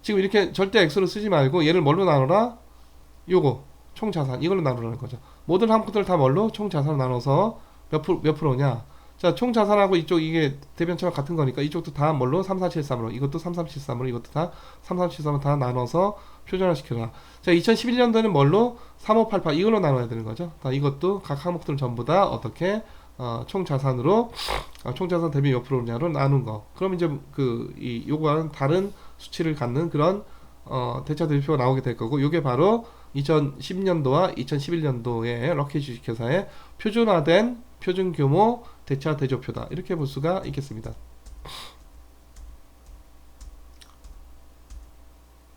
지금 이렇게 절대 X로 쓰지 말고 얘를 뭘로 나눠라? 요거 총자산 이걸로 나누라는 거죠. 모든 항목들 다 뭘로? 총자산을 나눠서 몇 프로냐? 자, 총자산하고 이쪽 이게 대변차가 같은 거니까 이쪽도 다 뭘로? 3373으로 이것도 3373으로 이것도 다 3373으로 다 나눠서 표준화시켜라. 자, 2011년도에는 뭘로? 3588 이걸로 나눠야 되는 거죠. 이것도 각 항목들 전부 다 어떻게 총자산으로 총자산 대비 몇 프로냐로 나눈 거. 그럼 이제 요거와는 다른 수치를 갖는 그런 대차 대조표가 나오게 될 거고 요게 바로 2010년도와 2011년도의 럭키 주식회사의 표준화된 표준규모 대차 대조표다. 이렇게 볼 수가 있겠습니다.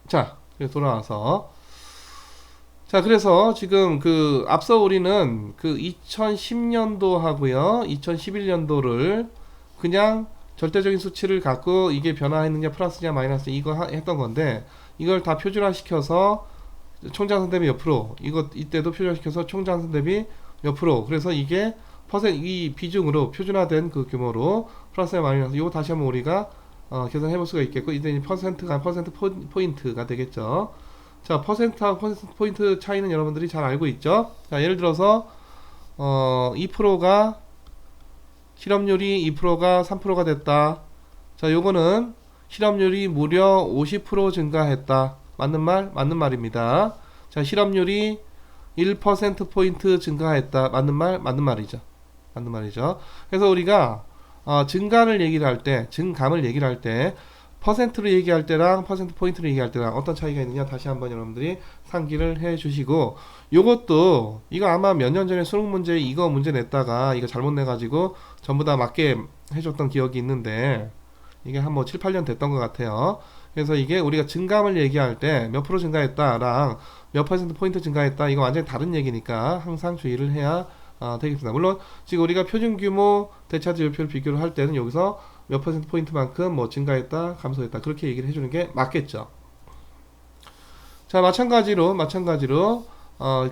자, 돌아와서 자, 그래서 지금 그 앞서 우리는 그 2010년도 하고요 2011년도를 그냥 절대적인 수치를 갖고 이게 변화했느냐 플러스냐 마이너스 이거 했던 건데 이걸 다 표준화 시켜서 총자산 대비 몇 프로 이때도 표준화 시켜서 총자산 대비 몇 프로 그래서 이게 이 비중으로 표준화된 그 규모로 플러스냐 마이너스 이거 다시 한번 우리가 계산해 볼 수가 있겠고 이제 퍼센트 포인트가 되겠죠. 자, 퍼센트하고 퍼센트 포인트 차이는 여러분들이 잘 알고 있죠. 자, 예를 들어서 2%가 실업률이 2%가 3%가 됐다. 자, 요거는 실업률이 무려 50% 증가했다. 맞는 말입니다. 자, 실업률이 1%포인트 증가했다. 맞는 말이죠. 그래서 우리가 증감을 얘기를 할 때 퍼센트로 얘기할 때랑 퍼센트 포인트로 얘기할 때랑 어떤 차이가 있느냐 다시 한번 여러분들이 상기를 해 주시고 요것도 이거 아마 몇 년 전에 수능 문제 이거 문제 냈다가 이거 잘못 내가지고 전부 다 맞게 해줬던 기억이 있는데 이게 한 뭐 7, 8년 됐던 것 같아요. 그래서 이게 우리가 증감을 얘기할 때 몇 프로 증가했다랑 몇 퍼센트 포인트 증가했다 이거 완전히 다른 얘기니까 항상 주의를 해야 되겠습니다. 물론 지금 우리가 표준규모 대차제표를 비교를 할 때는 여기서 몇 퍼센트 포인트만큼 뭐 증가했다 감소했다 그렇게 얘기를 해주는 게 맞겠죠. 자, 마찬가지로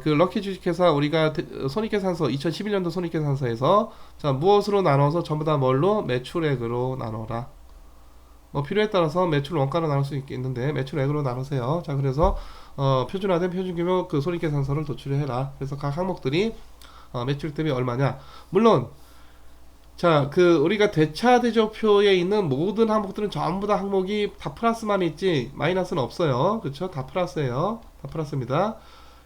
그 럭키 주식회사 우리가 손익계산서 2011년도 손익계산서에서 자 무엇으로 나눠서 전부 다 뭘로? 매출액으로 나눠라. 뭐 필요에 따라서 매출 원가로 나눌 수 있겠는데 매출액으로 나누세요. 자, 그래서 표준화된 표준규모 그 손익계산서를 도출해라. 그래서 각 항목들이 매출액 대비 얼마냐. 물론 자, 그 우리가 대차대조표에 있는 모든 항목들은 전부 다 항목이 다 플러스만 있지 마이너스는 없어요. 그렇죠? 다 플러스예요. 다 플러스입니다.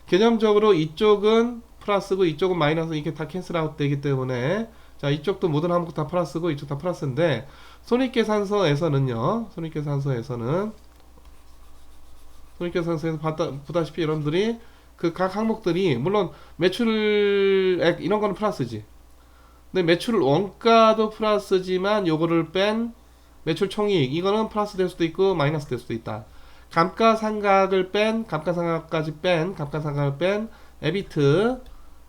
개념적으로 이쪽은 플러스고 이쪽은 마이너스, 이게 다 캔슬 아웃 되기 때문에 자, 이쪽도 모든 항목 다 플러스고 이쪽 다 플러스인데 손익계산서에서 보다시피 여러분들이 그 각 항목들이 물론 매출액 이런 거는 플러스지. 근데 매출 원가도 플러스지만 요거를 뺀 매출 총이익 이거는 플러스 될 수도 있고 마이너스 될 수도 있다. 감가상각을 뺀 감가상각을 뺀 에비트.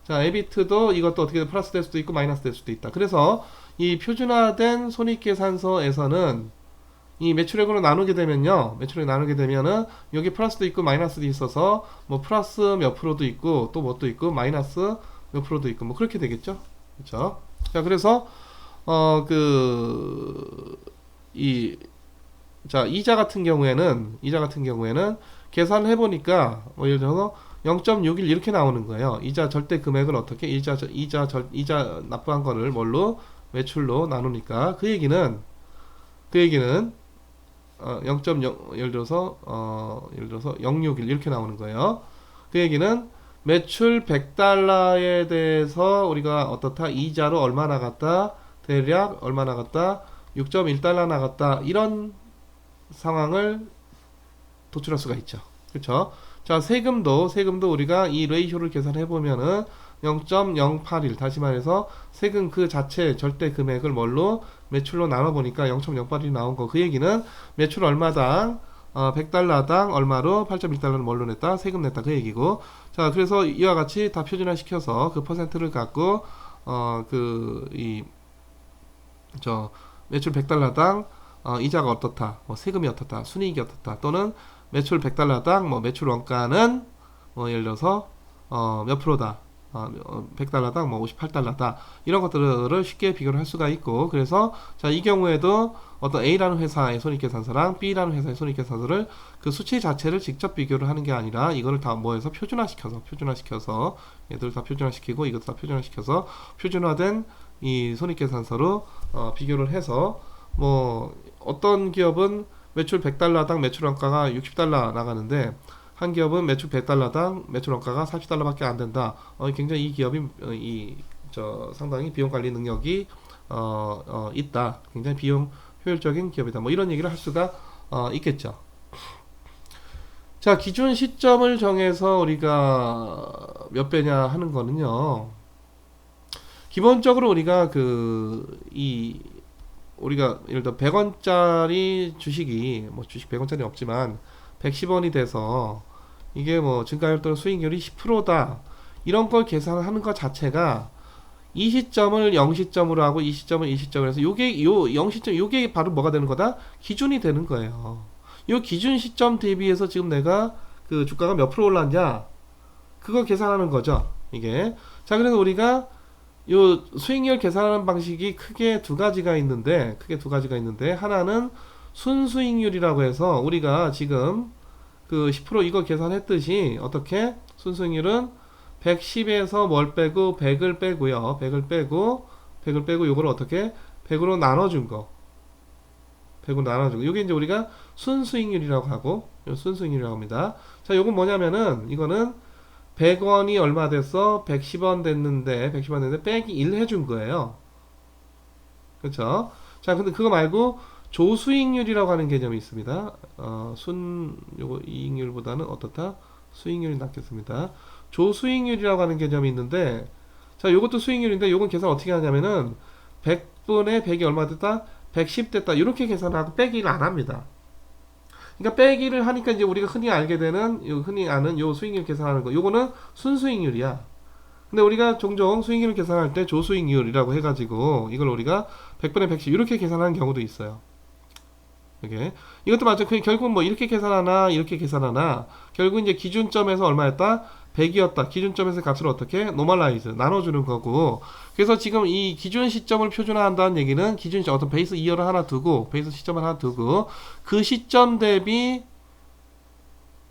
자, 에비트도 이것도 어떻게 플러스 될 수도 있고 마이너스 될 수도 있다. 그래서 이 표준화된 손익계산서에서는 이 매출액으로 나누게 되면요, 여기 플러스도 있고 마이너스도 있어서 뭐 플러스 몇 프로도 있고 또 뭣도 있고 마이너스 몇 프로도 있고 뭐 그렇게 되겠죠. 그렇죠? 자, 그래서 이자 같은 경우에는 계산을 해보니까 뭐 예를 들어서 0.61 이렇게 나오는 거예요. 이자 절대 금액을 어떻게 이자 납부한 거를 뭘로 매출로 나누니까 그 얘기는 0.0 예를 들어서 061 이렇게 나오는 거예요. 그 얘기는 매출 100달러에 대해서 우리가 어떻다 이자로 얼마 나갔다 대략 얼마 나갔다 6.1달러 나갔다 이런 상황을 도출할 수가 있죠. 그렇죠? 자, 세금도 우리가 이 레이쇼를 계산해 보면은 0.081 다시 말해서 세금 그 자체 절대 금액을 뭘로 매출로 나눠 보니까 0.081이 나온 거. 그 얘기는 매출 얼마당 100달러당 얼마로 8.1달러를 뭘로 냈다? 세금 냈다. 그 얘기고. 자, 그래서 이와 같이 다 표준화 시켜서 그 퍼센트를 갖고 매출 100달러당 이자가 어떻다, 뭐 세금이 어떻다, 순이익이 어떻다, 또는 매출 100달러당 뭐 매출 원가는 뭐 예를 들어서 몇 프로다, 100달러당 뭐 58달러다 이런 것들을 쉽게 비교를 할 수가 있고, 그래서 자, 이 경우에도 어떤 A라는 회사의 손익계산서랑 B라는 회사의 손익계산서를 그 수치 자체를 직접 비교를 하는 게 아니라 이거를 다 뭐해서 표준화시켜서 얘들 다 표준화시키고 이것도 다 표준화시켜서 표준화된 이 손익계산서로 비교를 해서 뭐 어떤 기업은 매출 100달러당 매출 원가가 60달러 나가는데 한 기업은 매출 100달러당 매출 원가가 40달러밖에 안 된다. 굉장히 이 기업이 상당히 비용 관리 능력이 있다. 굉장히 비용 효율적인 기업이다. 뭐 이런 얘기를 할 수가 있겠죠. 자, 기준 시점을 정해서 우리가 몇 배냐 하는 거는요. 기본적으로 우리가 우리가 예를 들어 100원짜리 주식이 뭐 주식 100원짜리 없지만 110원이 돼서 이게 뭐 증가율 또는 수익률이 10%다. 이런 걸 계산하는 것 자체가 이 시점을 0시점으로 하고 이 시점을 2시점으로 해서 요게 0시점 요게 바로 뭐가 되는 거다? 기준이 되는 거예요. 요 기준 시점 대비해서 지금 내가 그 주가가 몇 프로 올랐냐? 그걸 계산하는 거죠. 이게. 자, 그래서 우리가 요 수익률 계산하는 방식이 크게 두 가지가 있는데 하나는 순수익률이라고 해서 우리가 지금 그 10% 이거 계산했듯이 어떻게 순수익률은 110에서 뭘 빼고 100을 빼고요. 100을 빼고 요걸 어떻게 100으로 나눠준 거. 요게 이제 우리가 순수익률이라고 하고 순수익률이라고 합니다. 자, 요건 뭐냐면은 이거는 100원이 얼마 됐어? 110원 됐는데 빼기 1 해준 거예요. 그렇죠? 자, 근데 그거 말고 조수익률이라고 하는 개념이 있습니다. 요거 이익률보다는 어떻다? 수익률이 낫겠습니다. 조수익률이라고 하는 개념이 있는데, 자, 요것도 수익률인데 요건 계산 어떻게 하냐면은 100분의 100이 얼마 됐다? 110 됐다. 이렇게 계산하고 빼기를 안 합니다. 그러니까 빼기를 하니까 이제 우리가 흔히 아는 요 수익률 계산하는 거, 요거는 순수익률이야. 근데 우리가 종종 수익률을 계산할 때 조수익률이라고 해가지고 이걸 우리가 100분의 110 이렇게 계산하는 경우도 있어요. 이게 이것도 마찬 결국 뭐 이렇게 계산하나 결국 이제 기준점에서 얼마였다? 100이었다. 기준점에서 값을 어떻게 노멀라이즈 나눠주는 거고, 그래서 지금 이 기준 시점을 표준화한다는 얘기는 기준 시점 어떤 베이스 이어를 하나 두고 베이스 시점을 하나 두고 그 시점 대비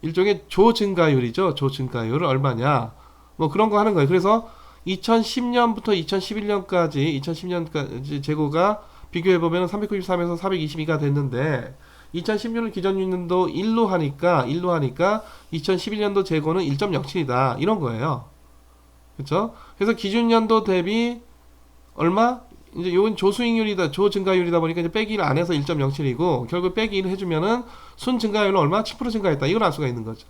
일종의 조증가율이죠. 조증가율을 얼마냐 뭐 그런 거 하는 거예요. 그래서 2010년부터 2011년까지 재고가 비교해보면 393에서 422가 됐는데 2016년 기준연도 1로 하니까 2011년도 재고는 1.07이다 이런 거예요. 그렇죠? 그래서 기준연도 대비 얼마? 이제 이건 조수익률이다, 조증가율이다 보니까 이제 빼기 1 안 해서 1.07이고 결국 빼기 1 해주면은 순 증가율은 얼마? 10% 증가했다. 이걸 알 수가 있는 거죠.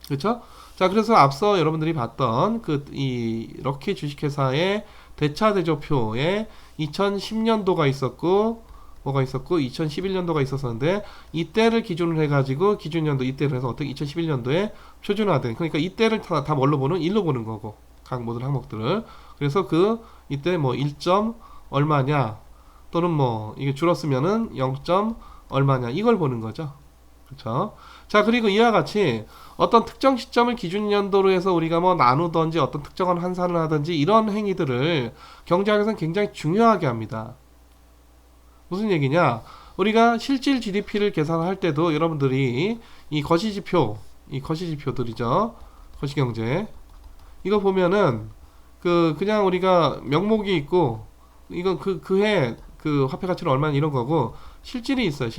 그렇죠? 자, 그래서 앞서 여러분들이 봤던 이 럭키 주식회사의 대차대조표에 2010년도가 있었고 뭐가 있었고 2011년도가 있었었는데 이때를 기준으로 해가지고 기준연도 이때를 해서 어떻게 2011년도에 표준화된, 그러니까 이때를 다 뭘로 보는? 1로 보는 거고 각 모든 항목들을. 그래서 이때 뭐 1점 얼마냐 또는 뭐 이게 줄었으면은 0점 얼마냐 이걸 보는 거죠. 그렇죠? 자, 그리고 이와 같이 어떤 특정 시점을 기준 연도로 해서 우리가 뭐 나누든지 어떤 특정한 환산을 하든지 이런 행위들을 경제학에서는 굉장히 중요하게 합니다. 무슨 얘기냐? 우리가 실질 GDP를 계산할 때도 여러분들이 이 거시지표들이죠. 거시경제. 이거 보면은 그냥 우리가 명목이 있고 이건 그해 화폐 가치는 얼마나 이런 거고 실질이 있어요.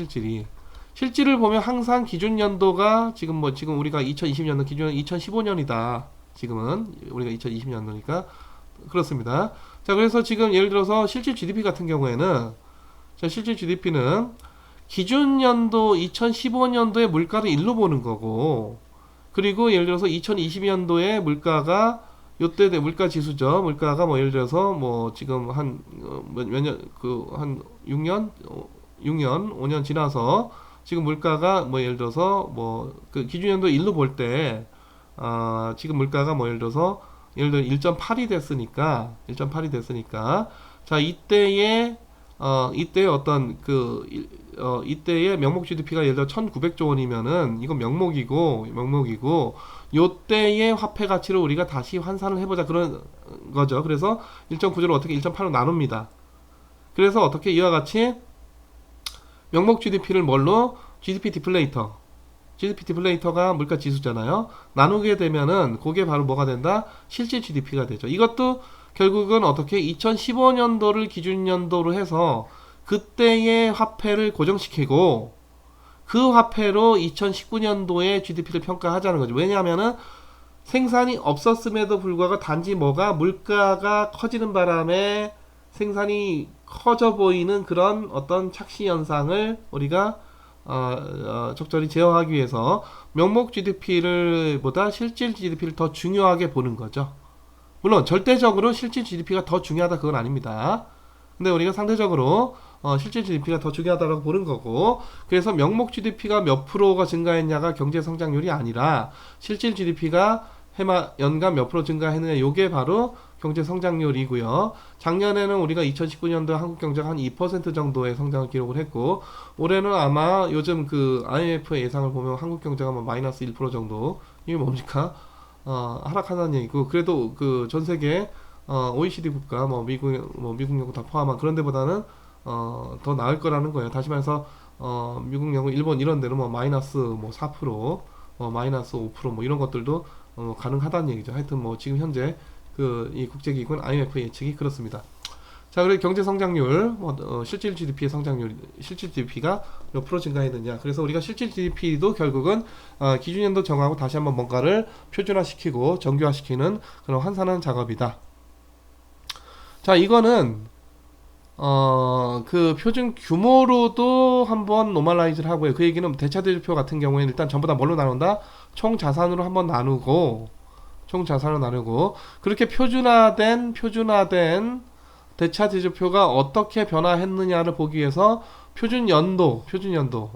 실질을 보면 항상 기준 연도가 지금 우리가 2020년도 기준은 2015년이다. 지금은 우리가 2020년도니까 그렇습니다. 자, 그래서 지금 예를 들어서 실질 GDP 같은 경우에는 실질 GDP는 기준 연도 2015년도의 물가를 1로 보는 거고 그리고 예를 들어서 2020년도에 물가가 요때 물가 지수죠. 물가가 뭐 예를 들어서 뭐 지금 한 몇 년 한 6년 5년 지나서 지금 물가가 뭐 예를 들어서 기준연도 1로 볼 때 지금 물가가 뭐 예를 들어 1.8이 됐으니까 자, 이때의 어떤 이때의 명목 GDP가 예를 들어 1900조 원이면은 이건 명목이고 요때의 화폐 가치를 우리가 다시 환산을 해보자 그런 거죠. 그래서 1.9조를 어떻게 1.8로 나눕니다. 그래서 어떻게 이와 같이 명목 GDP를 뭘로? GDP 디플레이터가 물가 지수잖아요. 나누게 되면은 그게 바로 뭐가 된다? 실질 GDP가 되죠. 이것도 결국은 어떻게 2015년도를 기준연도로 해서 그때의 화폐를 고정시키고 그 화폐로 2019년도의 GDP를 평가하자는 거죠. 왜냐하면은 생산이 없었음에도 불구하고 단지 물가가 커지는 바람에 생산이 커져 보이는 그런 어떤 착시 현상을 우리가 적절히 제어하기 위해서 명목 GDP를 보다 실질 GDP를 더 중요하게 보는 거죠. 물론 절대적으로 실질 GDP가 더 중요하다 그건 아닙니다. 근데 우리가 상대적으로 실질 GDP가 더 중요하다고 보는 거고, 그래서 명목 GDP가 몇 프로가 증가했냐가 경제 성장률이 아니라 실질 GDP가 연간 몇 프로 증가했느냐, 요게 바로 경제 성장률이고요. 작년에는 우리가 2019년도 한국 경제가 한 2% 정도의 성장을 기록을 했고, 올해는 아마 요즘 IMF의 예상을 보면 한국 경제가 마이너스 1% 정도, 이게 뭡니까? 하락하다는 얘기고, 그래도 전 세계 OECD 국가, 미국 영국 다 포함한 그런 데보다는 더 나을 거라는 거예요. 다시 말해서 미국, 영국, 일본 이런 데는 마이너스 4%, 마이너스 5% 이런 것들도 가능하다는 얘기죠. 하여튼 지금 현재 이 국제기구는 IMF 예측이 그렇습니다. 자, 그리고 경제 성장률, 실질 GDP의 성장률, 실질 GDP가 몇 프로 증가했느냐. 그래서 우리가 실질 GDP도 결국은 기준연도 정하고 다시 한번 뭔가를 표준화시키고 정교화시키는 그런 환산하는 작업이다. 자, 이거는 표준 규모로도 한번 노멀라이즈를 하고요. 그 얘기는 대차대조표 같은 경우에는 일단 전부 다 뭘로 나눈다? 총 자산으로 한번 나누고 그렇게 표준화된 대차대조표가 어떻게 변화했느냐를 보기 위해서 표준 연도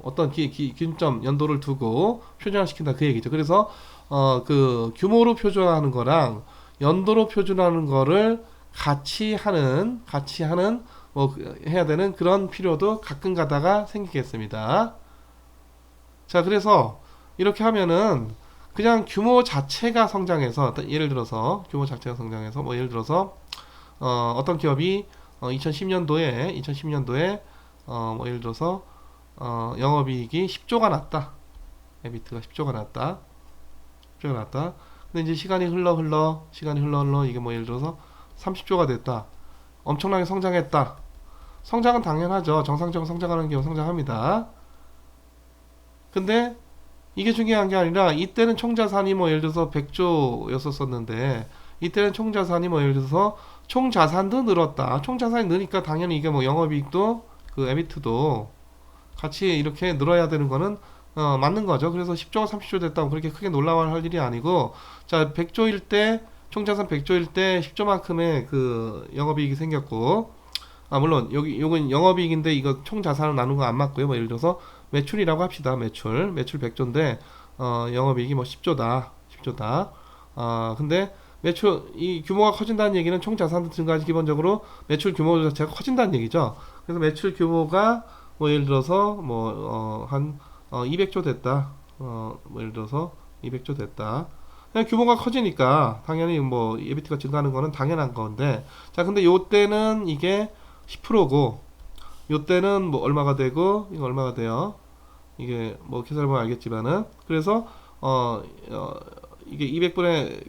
어떤 기준점 연도를 두고 표준화시킨다 그 얘기죠. 그래서 규모로 표준화하는 거랑 연도로 표준화하는 거를 같이 하는 해야 되는 그런 필요도 가끔 가다가 생기겠습니다. 자, 그래서 이렇게 하면은 그냥 규모 자체가 성장해서, 예를 들어서 규모 자체가 성장해서 예를 들어서 어떤 기업이 2010년도에 예를 들어서 영업이익이 10조가 났다. EBIT가 10조가 났다. 근데 이제 시간이 흘러 이게 예를 들어서 30조가 됐다. 엄청나게 성장했다. 성장은 당연하죠. 정상적으로 성장하는 기업 성장합니다. 근데 이게 중요한 게 아니라 이때는 총자산이 뭐 예를 들어서 100조였었는데 이때는 총자산이 뭐 예를 들어서 총자산도 늘었다. 총자산이 느니까 당연히 이게 뭐 영업이익도 그 에비트도 같이 이렇게 늘어야 되는 거는 맞는 거죠. 그래서 10조가 30조 됐다고 그렇게 크게 놀라워할 일이 아니고, 자, 100조일 때, 총자산 100조일 때 10조만큼의 그 영업이익이 생겼고, 물론 요건 영업이익인데 이거 총자산을 나눈 거 안 맞고요. 뭐 예를 들어서 매출이라고 합시다. 매출 100조인데 영업이익이 뭐 10조다. 10조다. 근데 매출 이 규모가 커진다는 얘기는 총자산도 증가하지, 기본적으로 매출 규모 자체가 커진다는 얘기죠. 그래서 매출 규모가 뭐 예를 들어서 한 200조 됐다. 뭐 예를 들어서 200조 됐다. 그냥 규모가 커지니까 당연히 뭐 EBIT가 증가하는 거는 당연한 건데, 자, 근데 요때는 이게 10%고 요때는 뭐 얼마가 되고 이거 얼마가 돼요? 이게 뭐 계산해보면 알겠지만은, 그래서 이게 200분의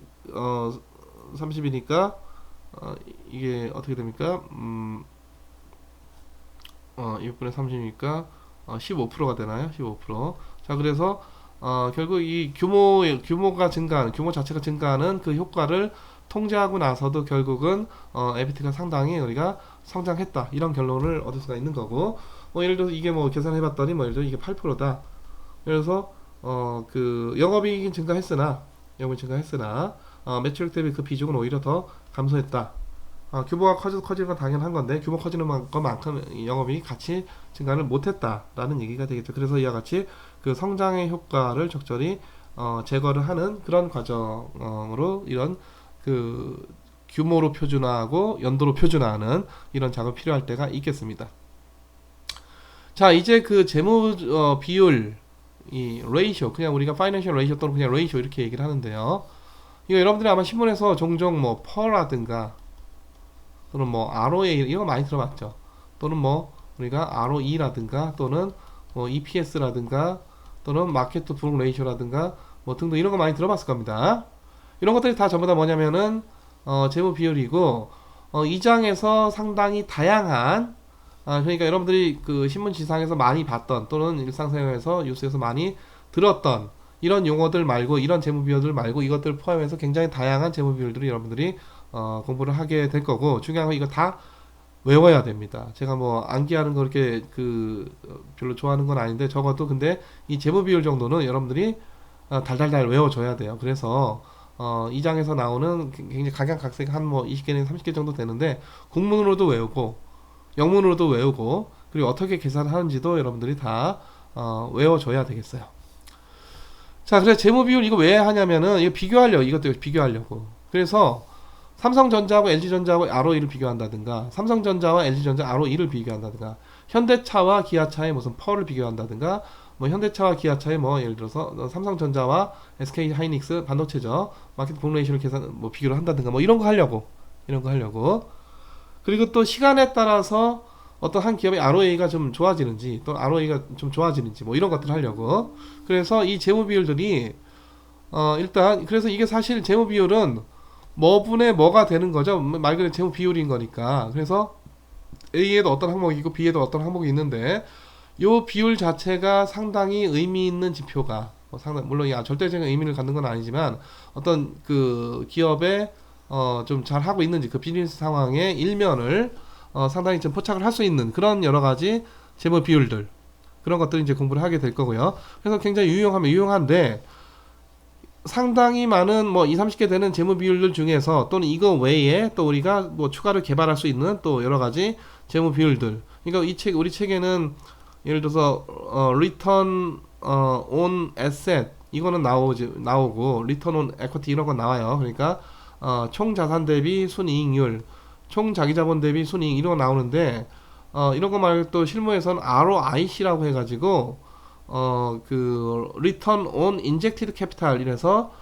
30이니까 이게 어떻게 됩니까? 200분의 30이니까 15%가 되나요? 15%. 자, 그래서 결국 이 규모가 증가하는, 규모 자체가 증가하는 그 효과를 통제하고 나서도 결국은 EBIT가 상당히 우리가 성장했다, 이런 결론을 얻을 수가 있는 거고, 뭐 예를 들어서 이게 뭐 계산해봤더니 뭐 예를 들어 이게 8%다. 그래서 그 영업이익이 증가했으나 매출액 대비 그 비중은 오히려 더 감소했다. 규모가 커지는 건 당연한 건데 규모 커지는 것만큼 영업이익이 같이 증가를 못했다라는 얘기가 되겠죠. 그래서 이와 같이 그 성장의 효과를 적절히 제거를 하는 그런 과정으로 이런 그 규모로 표준화하고 연도로 표준화하는 이런 작업이 필요할 때가 있겠습니다. 자, 이제 그 재무 비율, 이 레이쇼, 그냥 우리가 파이낸셜 레이쇼 또는 그냥 레이쇼 이렇게 얘기를 하는데요. 이거 여러분들이 아마 신문에서 종종 뭐 퍼라든가 또는 뭐 ROA 이거 많이 들어봤죠. 또는 뭐 우리가 ROE라든가 또는 뭐 EPS라든가 또는 마켓 투 북 레이쇼라든가 뭐 등등 이런 거 많이 들어봤을 겁니다. 이런 것들이 다 전부 다 뭐냐면은 재무 비율이고, 이 장에서 상당히 다양한, 그러니까 여러분들이 그 신문 지상에서 많이 봤던 또는 일상생활에서 뉴스에서 많이 들었던 이런 용어들 말고, 이런 재무 비율들 말고 이것들 포함해서 굉장히 다양한 재무 비율들을 여러분들이 공부를 하게 될 거고, 중요한 건 이거 다 외워야 됩니다. 제가 뭐 암기하는 거 그렇게 별로 좋아하는 건 아닌데, 적어도 근데 이 재무 비율 정도는 여러분들이 달달달 외워줘야 돼요. 그래서 이 장에서 나오는 굉장히 각양각색 한 뭐 20개 내지 30개 정도 되는데, 국문으로도 외우고 영문으로도 외우고, 그리고 어떻게 계산하는지도 여러분들이 다 외워줘야 되겠어요. 자, 그래서 재무 비율 이거 왜 하냐면은 이거 비교하려고, 이것도 비교하려고. 그래서 삼성전자하고 LG전자하고 ROE를 비교한다든가, 삼성전자와 LG전자 ROE를 비교한다든가, 현대차와 기아차의 무슨 펄을 비교한다든가, 뭐 현대차와 기아차의 뭐 예를 들어서 삼성전자와 SK 하이닉스 반도체죠, 마켓 본 레이쇼를 계산 뭐 비교를 한다든가, 뭐 이런 거 하려고. 그리고 또 시간에 따라서 어떤 한 기업의 ROA가 좀 좋아지는지 또 ROE가 좀 좋아지는지 뭐 이런 것들을 하려고. 그래서 이 재무 비율들이 일단, 그래서 이게 사실 재무 비율은 뭐분의 뭐가 되는 거죠. 말 그대로 재무 비율인 거니까. 그래서 A에도 어떤 항목이 있고 B에도 어떤 항목이 있는데, 요 비율 자체가 상당히 의미 있는 지표가, 물론 절대적인 의미를 갖는 건 아니지만 어떤 그 기업의 좀 잘 하고 있는지 그 비즈니스 상황의 일면을 상당히 좀 포착을 할 수 있는 그런 여러 가지 재무 비율들, 그런 것들을 이제 공부를 하게 될 거고요. 그래서 굉장히 유용한데, 상당히 많은 뭐 20, 30개 되는 재무 비율들 중에서 또는 이거 외에 또 우리가 뭐 추가로 개발할 수 있는 또 여러 가지 재무 비율들. 그러니까 우리 책에는 예를 들어서 return on asset 이거는 나오고 return on equity 이런 건 나와요. 그러니까 총 자산 대비 순이익률, 총 자기자본 대비 순이익 이런 거 나오는데, 이런 거 말고 또 실무에서는 ROIC라고 해가지고 그 Return on Injected Capital 이래서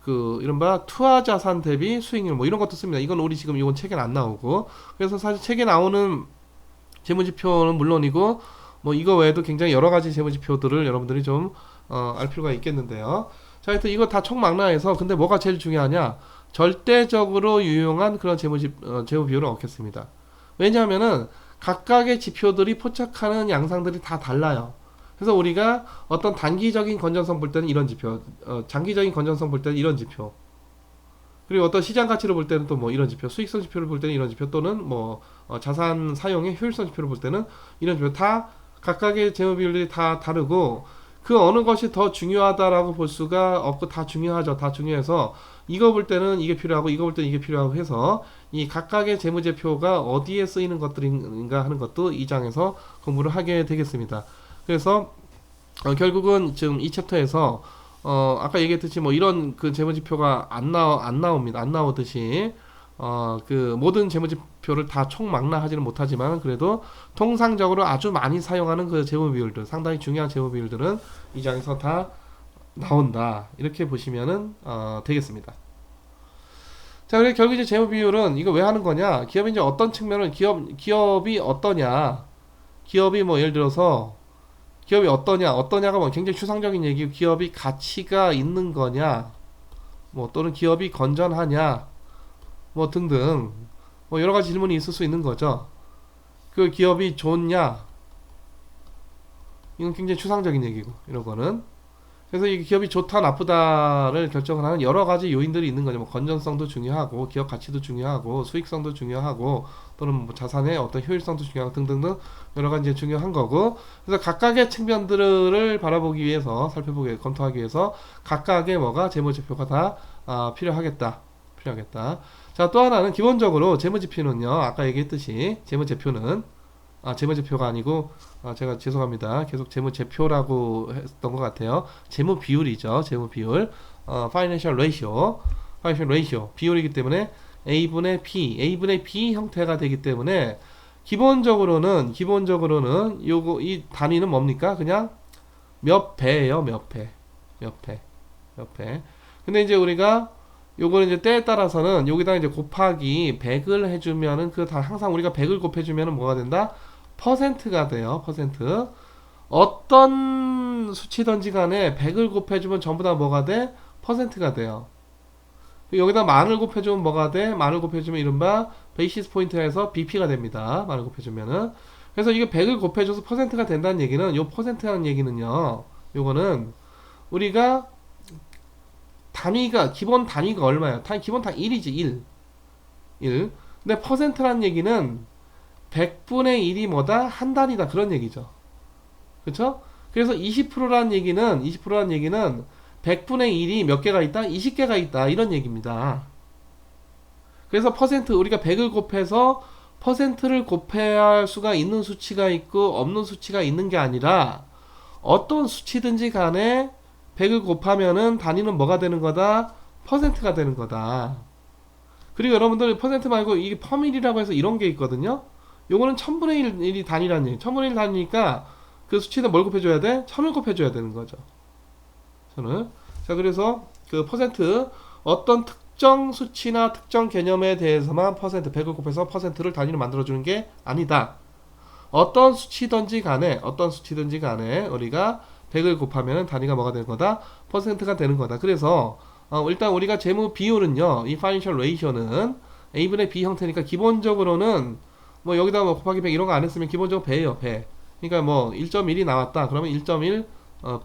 그 이른바 투하 자산 대비 수익률 뭐 이런 것도 씁니다. 이건 우리 지금 이건 책에 안 나오고, 그래서 사실 책에 나오는 재무지표는 물론이고 뭐 이거 외에도 굉장히 여러 가지 재무지표들을 여러분들이 좀 알 필요가 있겠는데요. 자, 하여튼 이거 다 총망라해서 근데 뭐가 제일 중요하냐? 절대적으로 유용한 그런 재무 비율을 얻겠습니다. 왜냐하면은 각각의 지표들이 포착하는 양상들이 다 달라요. 그래서 우리가 어떤 단기적인 건전성 볼 때는 이런 지표, 장기적인 건전성 볼 때는 이런 지표, 그리고 어떤 시장 가치를 볼 때는 또 뭐 이런 지표, 수익성 지표를 볼 때는 이런 지표, 또는 뭐 자산 사용의 효율성 지표를 볼 때는 이런 지표, 다 각각의 재무 비율들이 다 다르고, 그 어느 것이 더 중요하다라고 볼 수가 없고, 다 중요하죠. 다 중요해서 이거 볼 때는 이게 필요하고 이거 볼 때는 이게 필요하고 해서 이 각각의 재무제표가 어디에 쓰이는 것들인가 하는 것도 이 장에서 공부를 하게 되겠습니다. 그래서 결국은 지금 이 챕터에서 아까 얘기했듯이 뭐 이런 그 재무지표가 안 나옵니다. 안 나오듯이 그 모든 재무지표를 다 총망라하지는 못하지만, 그래도 통상적으로 아주 많이 사용하는 그 재무비율들, 상당히 중요한 재무비율들은 이 장에서 다 나온다, 이렇게 보시면은 되겠습니다. 자, 그리고 결국 이제 재무비율은 이거 왜 하는 거냐? 기업이 이제 어떤 측면을, 기업이 어떠냐? 기업이 뭐 예를 들어서 기업이 어떠냐가 뭐 굉장히 추상적인 얘기고, 기업이 가치가 있는 거냐, 뭐 또는 기업이 건전하냐, 뭐 등등 뭐 여러 가지 질문이 있을 수 있는 거죠. 그 기업이 좋냐, 이건 굉장히 추상적인 얘기고, 이런 거는. 그래서 이 기업이 좋다 나쁘다를 결정을 하는 여러 가지 요인들이 있는 거죠. 뭐 건전성도 중요하고, 기업 가치도 중요하고, 수익성도 중요하고, 또는 뭐 자산의 어떤 효율성도 중요하고, 등등등 여러 가지 중요한 거고. 그래서 각각의 측면들을 바라보기 위해서, 살펴보기, 검토하기 위해서 각각의 뭐가 재무지표가 다 필요하겠다. 자, 또 하나는 기본적으로 재무지표는요, 아까 얘기했듯이 재무제표는 재무제표가 아니고, 제가 죄송합니다. 계속 재무제표라고 했던 것 같아요. 재무비율이죠. 재무비율. Financial Ratio. 비율이기 때문에 A분의 B 형태가 되기 때문에, 기본적으로는 요거, 이 단위는 뭡니까? 그냥 몇 배예요. 몇 배. 근데 이제 우리가 요거는 이제 때에 따라서는 여기다 이제 곱하기 100을 해주면은, 항상 우리가 100을 곱해주면은 뭐가 된다? 퍼센트가 돼요. 퍼센트. 어떤 수치든지 간에 100을 곱해주면 전부 다 뭐가 돼? 퍼센트가 돼요. 여기다 만을 곱해주면 뭐가 돼? 만을 곱해주면 이른바 베이시스 포인트에서 BP가 됩니다. 만을 곱해주면은. 그래서 이게 100을 곱해줘서 퍼센트가 된다는 얘기는, 요 퍼센트라는 얘기는요, 요거는 우리가 기본 단위가 얼마야? 기본 단위 1이지, 1. 근데 퍼센트라는 얘기는 100분의 1이 뭐다? 한 단위다. 그런 얘기죠. 그쵸? 그래서 20%라는 얘기는 100분의 1이 몇 개가 있다? 20개가 있다. 이런 얘기입니다. 그래서 우리가 100을 곱해서 퍼센트를 곱해야 할 수가 있는 수치가 있고 없는 수치가 있는 게 아니라, 어떤 수치든지 간에 100을 곱하면은 단위는 뭐가 되는 거다? 퍼센트가 되는 거다. 그리고 여러분들 퍼센트 말고 이게 퍼밀이라고 해서 이런 게 있거든요. 요거는 1000분의 1이 단위라는 얘기. 1000분의 1 단위니까 그 수치는 뭘 곱해줘야 돼? 1000을 곱해줘야 되는 거죠. 1000을. 자, 그래서 그 퍼센트, 어떤 특정 수치나 특정 개념에 대해서만 100을 곱해서 퍼센트를 단위로 만들어주는 게 아니다. 어떤 수치든지 간에 우리가 100을 곱하면 단위가 뭐가 되는 거다? 퍼센트가 되는 거다. 그래서 일단 우리가 재무 비율은요, 이 Financial Ratio는 A분의 B 형태니까, 기본적으로는 뭐 여기다 뭐 곱하기 100 이런 거 안 했으면 기본적으로 배예요, 배. 그러니까 뭐 1.1이 나왔다. 그러면 1.1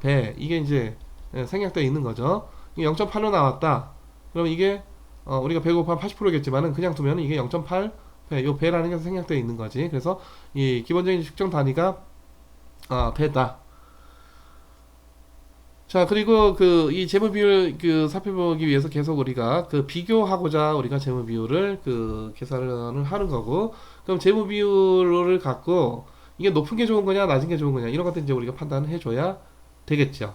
배. 이게 이제 생략되어 있는 거죠. 0.8로 나왔다. 그러면 이게 우리가 100 곱하면 80%겠지만은 그냥 두면 이게 0.8 배. 요 배라는 게 생략되어 있는 거지. 그래서 이 기본적인 측정 단위가 배다. 자, 그리고 이 재무 비율 살펴보기 위해서 계속 우리가 비교하고자 우리가 재무 비율을 계산을 하는 거고, 그럼 재무 비율을 갖고 이게 높은 게 좋은 거냐 낮은 게 좋은 거냐, 이런 것들 이제 우리가 판단을 해줘야 되겠죠.